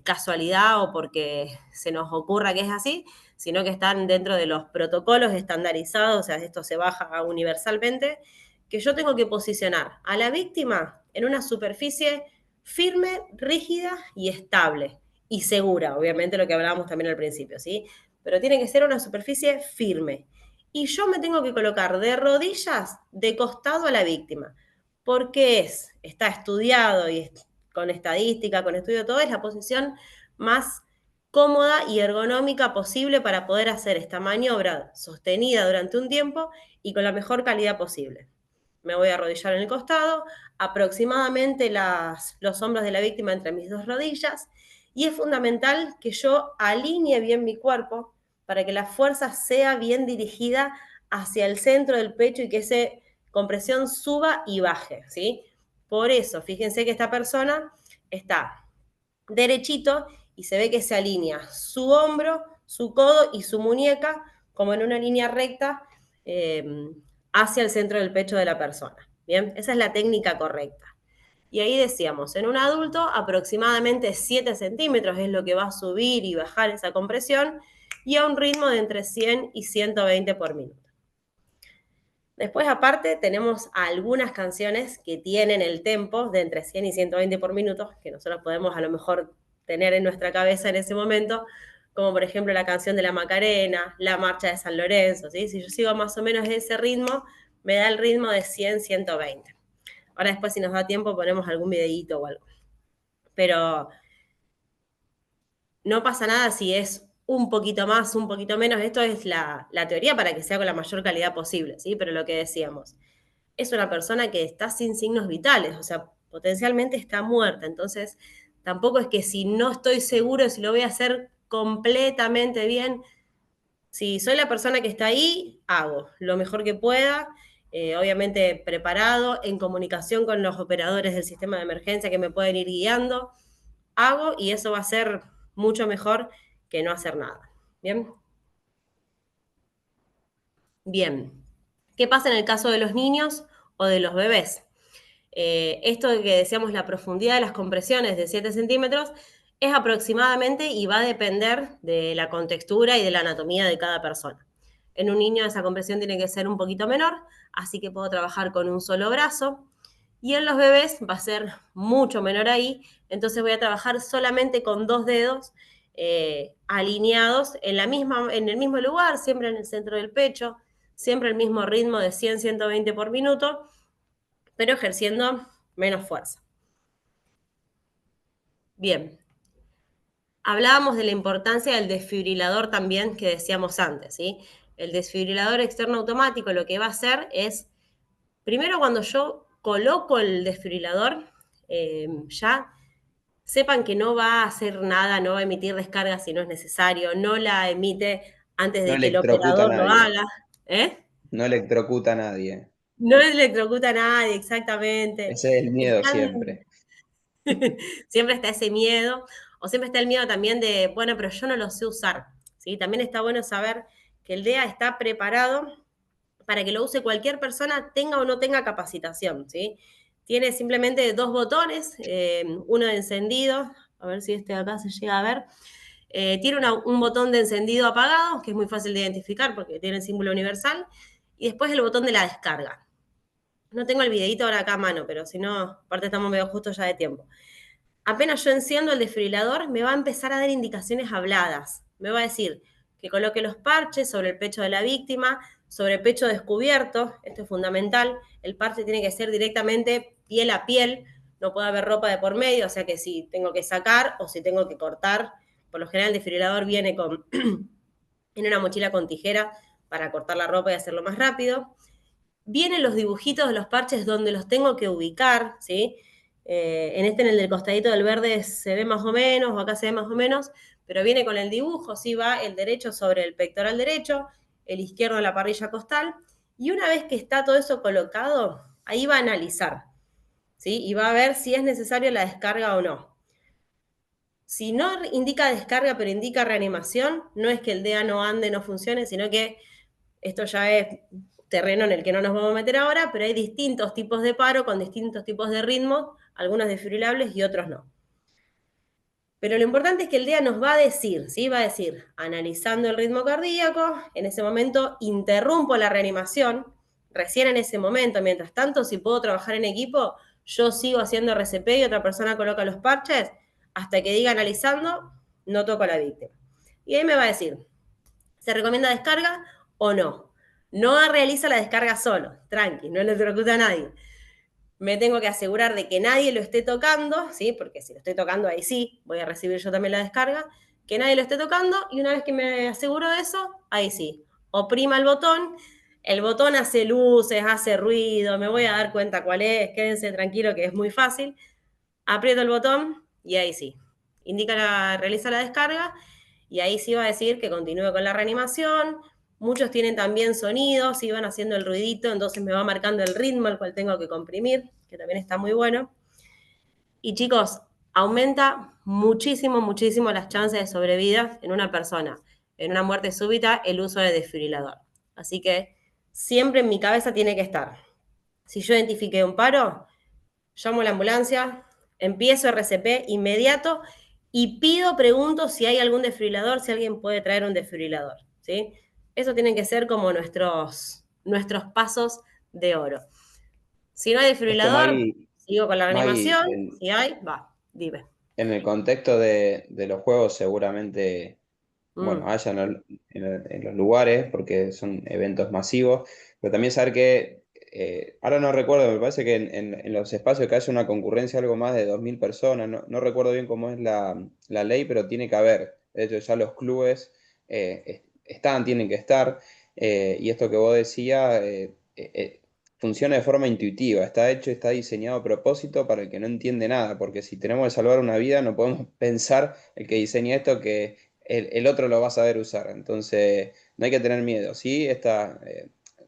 casualidad o porque se nos ocurra que es así, sino que están dentro de los protocolos estandarizados, o sea, esto se baja universalmente, que yo tengo que posicionar a la víctima en una superficie firme, rígida y estable y segura, obviamente lo que hablábamos también al principio, ¿sí? Pero tiene que ser una superficie firme. Y yo me tengo que colocar de rodillas de costado a la víctima, porque está estudiado y con estadística, con estudio, todo es la posición más cómoda y ergonómica posible para poder hacer esta maniobra sostenida durante un tiempo y con la mejor calidad posible. Me voy a arrodillar en el costado, aproximadamente los hombros de la víctima entre mis dos rodillas, y es fundamental que yo alinee bien mi cuerpo para que la fuerza sea bien dirigida hacia el centro del pecho y que ese compresión suba y baje, ¿sí? Por eso, fíjense que esta persona está derechito y se ve que se alinea su hombro, su codo y su muñeca como en una línea recta hacia el centro del pecho de la persona. Bien, esa es la técnica correcta. Y ahí decíamos, en un adulto aproximadamente 7 centímetros es lo que va a subir y bajar esa compresión y a un ritmo de entre 100 y 120 por minuto. Después, aparte, tenemos algunas canciones que tienen el tempo de entre 100 y 120 por minuto, que nosotros podemos a lo mejor tener en nuestra cabeza en ese momento, como por ejemplo la canción de la Macarena, la marcha de San Lorenzo, ¿sí? Si yo sigo más o menos ese ritmo, me da el ritmo de 100, 120. Ahora después, si nos da tiempo, ponemos algún videíto o algo. Pero no pasa nada si es un poquito más, un poquito menos. Esto es la teoría para que sea con la mayor calidad posible, ¿sí? Pero lo que decíamos, es una persona que está sin signos vitales, o sea, potencialmente está muerta. Entonces, tampoco es que si no estoy seguro si lo voy a hacer completamente bien, si soy la persona que está ahí, hago lo mejor que pueda, obviamente preparado, en comunicación con los operadores del sistema de emergencia que me pueden ir guiando, hago y eso va a ser mucho mejor que no hacer nada. ¿Bien? Bien. ¿Qué pasa en el caso de los niños o de los bebés? Esto de que decíamos la profundidad de las compresiones de 7 centímetros es aproximadamente y va a depender de la contextura y de la anatomía de cada persona. En un niño esa compresión tiene que ser un poquito menor, así que puedo trabajar con un solo brazo. Y en los bebés va a ser mucho menor ahí, entonces voy a trabajar solamente con 2 dedos alineados en el mismo lugar, siempre en el centro del pecho, siempre el mismo ritmo de 100, 120 por minuto, pero ejerciendo menos fuerza. Bien, hablábamos de la importancia del desfibrilador también que decíamos antes, ¿sí? El desfibrilador externo automático lo que va a hacer es, primero cuando yo coloco el desfibrilador, ya sepan que no va a hacer nada, no va a emitir descarga si no es necesario, no la emite antes No de que el electrocuta a operador lo nadie. haga, ¿eh? No electrocuta a nadie. No electrocuta a nadie, exactamente. Ese es el miedo Están siempre. siempre está ese miedo, o siempre está el miedo también de, bueno, pero yo no lo sé usar, ¿sí? También está bueno saber que el DEA está preparado para que lo use cualquier persona, tenga o no tenga capacitación, ¿sí? Tiene simplemente 2 botones, uno de encendido, a ver si este de acá se llega a ver, tiene un botón de encendido apagado, que es muy fácil de identificar porque tiene el símbolo universal, y después el botón de la descarga. No tengo el videito ahora acá a mano, pero si no, aparte estamos medio justo ya de tiempo. Apenas yo enciendo el desfibrilador, me va a empezar a dar indicaciones habladas. Me va a decir que coloque los parches sobre el pecho de la víctima, sobre el pecho descubierto, esto es fundamental. El parche tiene que ser directamente piel a piel, no puede haber ropa de por medio, o sea que si tengo que sacar o si tengo que cortar, por lo general el desfibrilador viene en una mochila con tijera para cortar la ropa y hacerlo más rápido. Vienen los dibujitos de los parches donde los tengo que ubicar, ¿sí? En el del costadito del verde se ve más o menos, o acá se ve más o menos, pero viene con el dibujo, ¿sí? Va el derecho sobre el pectoral derecho, el izquierdo en la parrilla costal, y una vez que está todo eso colocado, ahí va a analizar, ¿sí? Y va a ver si es necesario la descarga o no. Si no indica descarga, pero indica reanimación, no es que el DEA no ande, no funcione, sino que esto ya es terreno en el que no nos vamos a meter ahora, pero hay distintos tipos de paro con distintos tipos de ritmos, algunos desfibrilables y otros no. Pero lo importante es que el DEA nos va a decir, ¿sí? Va a decir, analizando el ritmo cardíaco, en ese momento interrumpo la reanimación, recién en ese momento, mientras tanto, si puedo trabajar en equipo, yo sigo haciendo RCP y otra persona coloca los parches, hasta que diga analizando, no toco a la víctima. Y ahí me va a decir, ¿se recomienda descarga o no? No realiza la descarga solo, tranqui, no le electrocuta a nadie. Me tengo que asegurar de que nadie lo esté tocando, ¿sí? Porque si lo estoy tocando ahí sí, voy a recibir yo también la descarga, que nadie lo esté tocando y una vez que me aseguro de eso, ahí sí, oprima el botón hace luces, hace ruido, me voy a dar cuenta cuál es, quédense tranquilo que es muy fácil, aprieto el botón y ahí sí, realiza la descarga y ahí sí va a decir que continúe con la reanimación, Muchos tienen también sonidos y van haciendo el ruidito, entonces me va marcando el ritmo al cual tengo que comprimir, que también está muy bueno. Y chicos, aumenta muchísimo, muchísimo las chances de sobrevida en una persona, en una muerte súbita, el uso de desfibrilador. Así que siempre en mi cabeza tiene que estar. Si yo identifiqué un paro, llamo a la ambulancia, empiezo RCP inmediato y pregunto si hay algún desfibrilador, si alguien puede traer un desfibrilador, ¿sí? Eso tienen que ser como nuestros pasos de oro. Si no hay Esto, desfibrilador, sigo con la Maggie, reanimación, si hay, va, dime. en el contexto de los juegos seguramente, bueno, Mm, haya en los lugares, porque son eventos masivos, pero también saber que, ahora no recuerdo, me parece que en los espacios que haya una concurrencia algo más de 2.000 personas, no recuerdo bien cómo es la ley, pero tiene que haber. De hecho, ya los clubes tienen que estar, y esto que vos decías, funciona de forma intuitiva, está hecho, está diseñado a propósito para el que no entiende nada, porque si tenemos que salvar una vida, no podemos pensar el que diseña esto que el otro lo va a saber usar. Entonces, no hay que tener miedo. Sí, está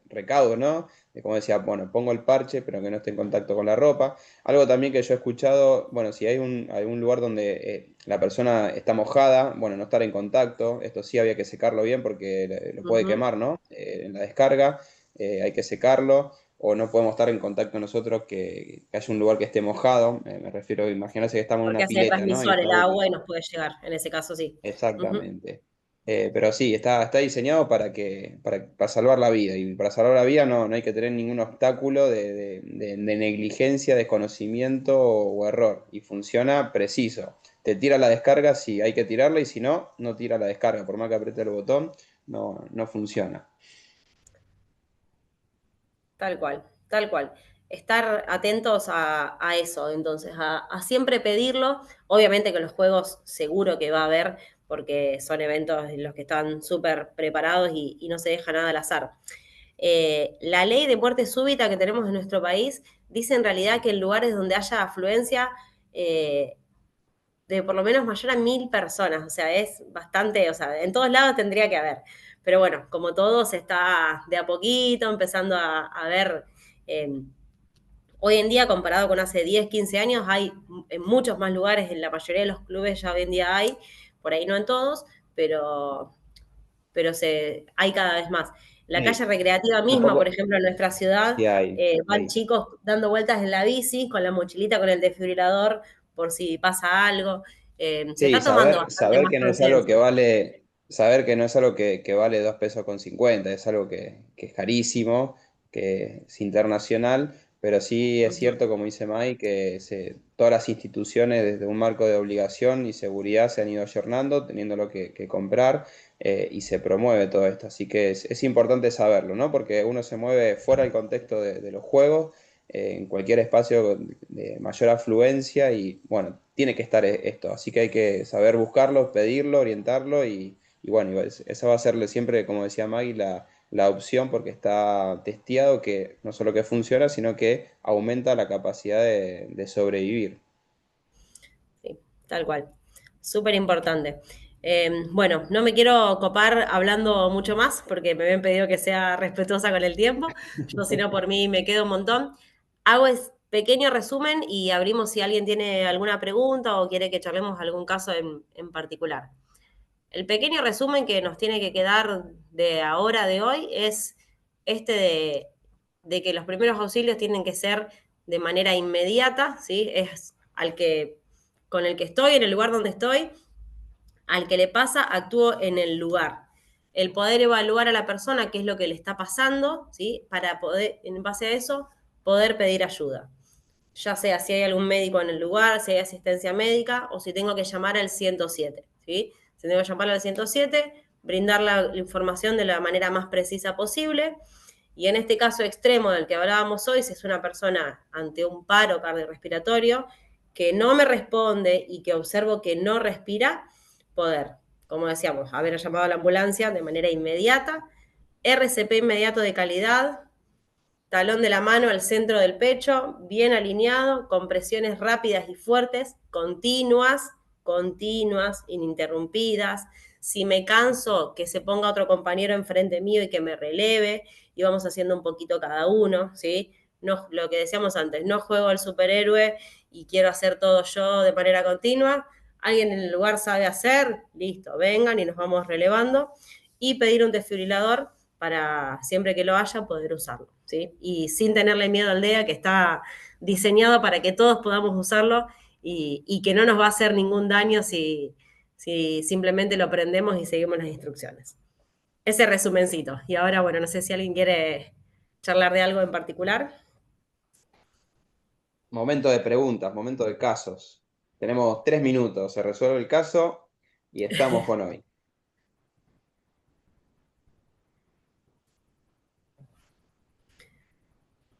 recaudo, ¿no? De como decía, bueno, pongo el parche, pero que no esté en contacto con la ropa. Algo también que yo he escuchado, bueno, si hay algún lugar donde la persona está mojada, bueno, no estar en contacto. Esto sí había que secarlo bien porque lo puede ujú. quemar, ¿no? En la descarga hay que secarlo. O no podemos estar en contacto nosotros que haya un lugar que esté mojado. Me refiero, imagínate que estamos en Porque una hace pileta, ¿no? Y transmisor está el agua y húmedo. nos puede llegar, en ese caso sí. Ujú. Exactamente. Pero sí, está diseñado para salvar la vida. Y para salvar la vida no hay que tener ningún obstáculo de negligencia, desconocimiento o error. Y funciona preciso. Te tira la descarga si hay que tirarla y si no, no tira la descarga. Por más que apriete el botón, no funciona. Tal cual, tal cual. Estar atentos a eso, entonces, a siempre pedirlo. Obviamente que los juegos seguro que va a haber, porque son eventos en los que están súper preparados y no se deja nada al azar. La ley de muerte súbita que tenemos en nuestro país dice en realidad que en lugares donde haya afluencia eh, de por lo menos mayor a 1.000 personas, o sea, es bastante, o sea, en todos lados tendría que haber. Pero bueno, como todo se está de a poquito empezando a ver, eh, hoy en día comparado con hace 10, 15 años, hay en muchos más lugares, en la mayoría de los clubes ya hoy en día hay, por ahí no en todos, pero, hay cada vez más. La calle Sí, recreativa un misma, por poco, ejemplo, en nuestra ciudad, sí van hay. chicos dando vueltas en la bici con la mochilita, con el desfibrilador, por si pasa algo. Se Sí, está tomando bastante saber más que no es algo que conciencia. vale, saber que no es algo que vale 2,50 pesos, es algo que es carísimo, que es internacional, pero sí es Ujú. cierto, como dice Mai, que todas las instituciones desde un marco de obligación y seguridad se han ido ayornando, teniendo lo que comprar, y se promueve todo esto. Así que es importante saberlo, ¿no? Porque uno se mueve fuera del contexto de los juegos, en cualquier espacio de mayor afluencia y bueno, tiene que estar esto, así que hay que saber buscarlo, pedirlo, orientarlo y bueno, esa va a ser siempre, como decía Maggie, la opción porque está testeado que no solo que funciona, sino que aumenta la capacidad de sobrevivir. Sí, tal cual. Súper importante. Bueno, no me quiero copar hablando mucho más porque me habían pedido que sea respetuosa con el tiempo. Yo, si no, por mí me quedo un montón. Hago pequeño resumen y abrimos si alguien tiene alguna pregunta o quiere que charlemos algún caso en particular. El pequeño resumen que nos tiene que quedar de ahora, de hoy, es este de que los primeros auxilios tienen que ser de manera inmediata, ¿sí? Es con el que estoy, en el lugar donde estoy, al que le pasa, actúo en el lugar. El poder evaluar a la persona qué es lo que le está pasando, ¿sí? Para poder, en base a eso, poder pedir ayuda. Ya sea si hay algún médico en el lugar, si hay asistencia médica o si tengo que llamar al 107, ¿sí? Si tengo que llamar al 107, brindar la información de la manera más precisa posible. Y en este caso extremo del que hablábamos hoy, si es una persona ante un paro cardiorrespiratorio que no me responde y que observo que no respira, poder, como decíamos, haber llamado a la ambulancia de manera inmediata, RCP inmediato de calidad, talón de la mano al centro del pecho, bien alineado, compresiones rápidas y fuertes, continuas, ininterrumpidas, Si me canso, que se ponga otro compañero enfrente mío y que me releve, y vamos haciendo un poquito cada uno, ¿sí? No, lo que decíamos antes, no juego al superhéroe y quiero hacer todo yo de manera continua. Alguien en el lugar sabe hacer, listo, vengan y nos vamos relevando. Y pedir un desfibrilador para siempre que lo haya poder usarlo, ¿sí? Y sin tenerle miedo al DEA, que está diseñado para que todos podamos usarlo y que no nos va a hacer ningún daño si simplemente lo prendemos y seguimos las instrucciones. Ese resumencito. Y ahora, bueno, no sé si alguien quiere charlar de algo en particular. Momento de preguntas, momento de casos. Tenemos 3 minutos, se resuelve el caso y estamos con hoy.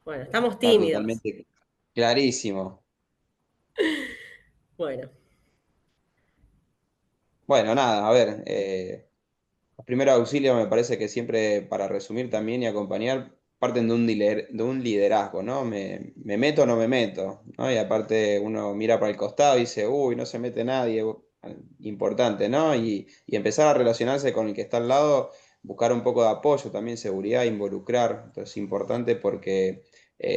Bueno, estamos Está tímidos. totalmente clarísimo. Bueno, Bueno, nada, a ver, los primeros auxilios me parece que siempre, para resumir también y acompañar, parten de un liderazgo, ¿no? Me meto o no me meto, ¿no? Y aparte uno mira para el costado y dice, uy, no se mete nadie, importante, ¿no? Y empezar a relacionarse con el que está al lado, buscar un poco de apoyo, también seguridad, involucrar, entonces es importante porque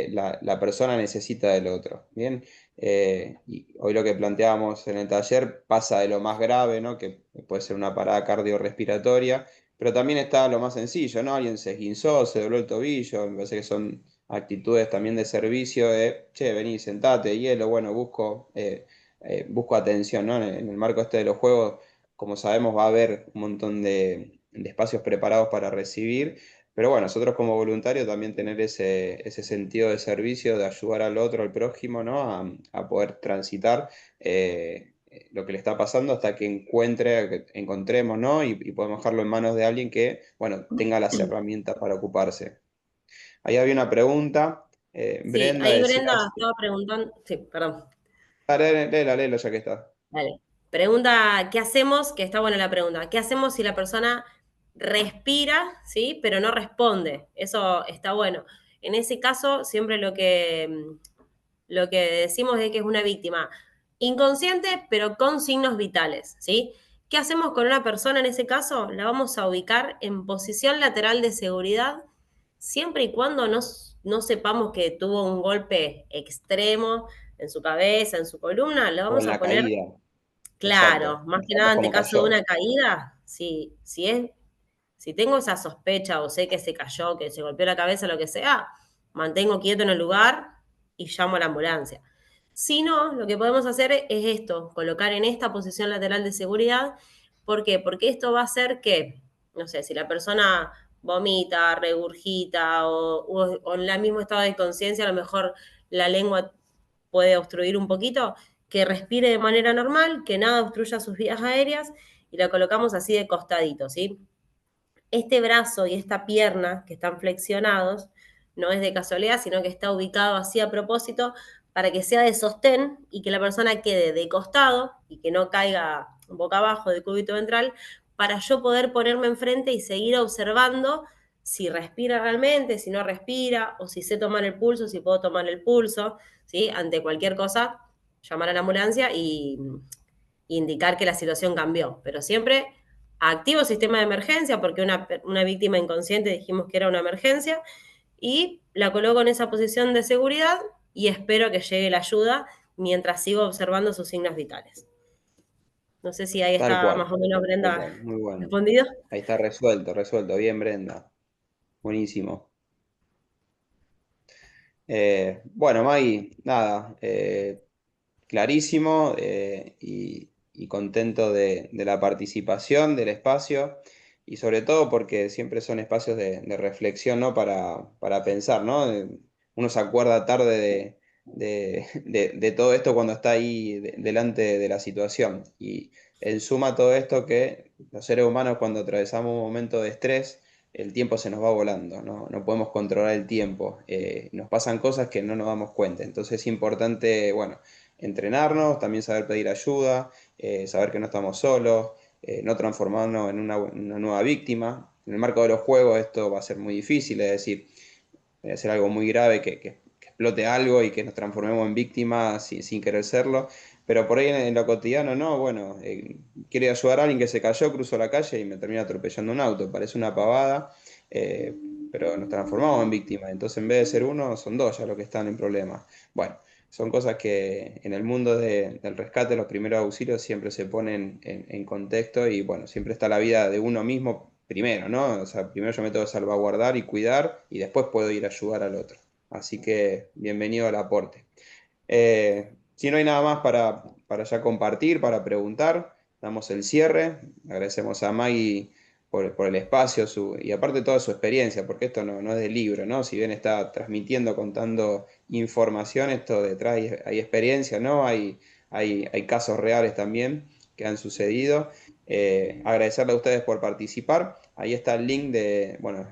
la persona necesita del otro, ¿bien? Y hoy lo que planteábamos en el taller pasa de lo más grave, ¿no? Que puede ser una parada cardiorrespiratoria, pero también está lo más sencillo, ¿no? Alguien se esguinzó, se dobló el tobillo, me parece que son actitudes también de servicio, de, che, vení, sentate, hielo, bueno, busco atención, ¿no? En el marco este de los juegos, como sabemos, va a haber un montón de espacios preparados para recibir. Pero bueno, nosotros como voluntarios también tener ese sentido de servicio, de ayudar al otro, al prójimo, ¿no? A poder transitar lo que le está pasando hasta que que encontremos, ¿no? Y podemos dejarlo en manos de alguien que, bueno, tenga las herramientas para ocuparse. Ahí había una pregunta. sí, Brenda ahí decía, Brenda estaba preguntando, sí, perdón. léela ya que está. Vale. Pregunta, ¿qué hacemos? Que está buena la pregunta. ¿Qué hacemos si la persona respira, sí, pero no responde? Eso está bueno. En ese caso, siempre lo que decimos es que es una víctima inconsciente, pero con signos vitales, ¿sí? ¿Qué hacemos con una persona en ese caso? La vamos a ubicar en posición lateral de seguridad, siempre y cuando no sepamos que tuvo un golpe extremo en su cabeza, en su columna, la O en vamos a la poner. caída, Claro, exacto. más que nada Fijamos ante cómo caso de cayó. una caída, si tengo esa sospecha o sé que se cayó, que se golpeó la cabeza, lo que sea, mantengo quieto en el lugar y llamo a la ambulancia. Si no, lo que podemos hacer es esto, colocar en esta posición lateral de seguridad. ¿Por qué? Porque esto va a hacer que, no sé, si la persona vomita, regurgita o en el mismo estado de conciencia, a lo mejor la lengua puede obstruir un poquito, que respire de manera normal, que nada obstruya sus vías aéreas y la colocamos así de costadito, ¿sí? Este brazo y esta pierna que están flexionados no es de casualidad, sino que está ubicado así a propósito para que sea de sostén y que la persona quede de costado y que no caiga boca abajo del cúbito ventral para yo poder ponerme enfrente y seguir observando si respira realmente, si no respira, o si sé tomar el pulso, si puedo tomar el pulso, ¿sí? Ante cualquier cosa, llamar a la ambulancia y indicar que la situación cambió. Pero siempre activo sistema de emergencia, porque una víctima inconsciente dijimos que era una emergencia, y la coloco en esa posición de seguridad y espero que llegue la ayuda mientras sigo observando sus signos vitales. No sé si ahí Tal está cual, más o menos tal Brenda cual, muy bueno. respondido. Ahí está resuelto, resuelto. Bien, Brenda. Buenísimo. Bueno, Maggie, nada, clarísimo y contento de la participación, del espacio y sobre todo porque siempre son espacios de reflexión, ¿no? Para pensar, ¿no? Uno se acuerda tarde de todo esto cuando está ahí delante de la situación. Y en suma todo esto que los seres humanos cuando atravesamos un momento de estrés, el tiempo se nos va volando, ¿no? No podemos controlar el tiempo. Nos pasan cosas que no nos damos cuenta. Entonces es importante, bueno, entrenarnos, también saber pedir ayuda, saber que no estamos solos, no transformarnos en una nueva víctima. En el marco de los juegos esto va a ser muy difícil, es decir, puede ser algo muy grave que explote algo y que nos transformemos en víctimas sin querer serlo, pero por ahí en lo cotidiano no, bueno, quiero ir a ayudar a alguien que se cayó, cruzo la calle y me termina atropellando un auto. Parece una pavada, pero nos transformamos en víctimas. Entonces, en vez de ser uno, son dos ya los que están en problemas. Bueno, son cosas que en el mundo del rescate, los primeros auxilios siempre se ponen en contexto y bueno, siempre está la vida de uno mismo primero, ¿no? O sea, primero yo me tengo que salvaguardar y cuidar y después puedo ir a ayudar al otro. Así que bienvenido al aporte. Si no hay nada más para ya compartir, para preguntar, damos el cierre. Agradecemos a Maggie por el espacio y aparte toda su experiencia, porque esto no es del libro, ¿no? Si bien está transmitiendo, contando información, esto detrás hay experiencia, ¿no? Hay casos reales también que han sucedido. Agradecerle a ustedes por participar. Ahí está el link de, bueno,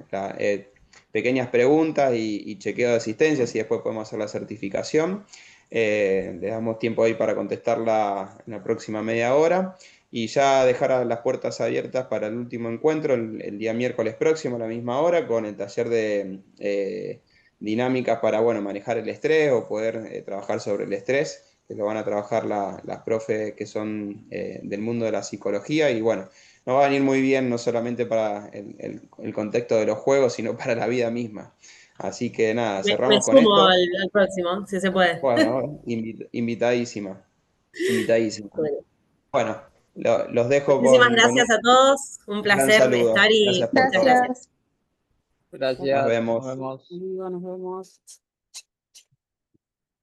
pequeñas preguntas y chequeo de asistencia, y después podemos hacer la certificación. Le damos tiempo ahí para contestarla en la próxima media hora y ya dejar las puertas abiertas para el último encuentro el día miércoles próximo a la misma hora con el taller de dinámicas para bueno, manejar el estrés o poder trabajar sobre el estrés, que lo van a trabajar las profes que son del mundo de la psicología y bueno, nos va a venir muy bien no solamente para el contexto de los juegos, sino para la vida misma. Así que nada, Me cerramos con sumo esto. al próximo, si se puede. Bueno, invitadísima, invitadísima. Bueno, Bueno, los dejo muchísimas con gracias a esto. todos. Un Un gran placer estar saludo. y Gracias por muchas todo. gracias. Gracias. Nos Gracias. Nos vemos. vemos. Nos vemos.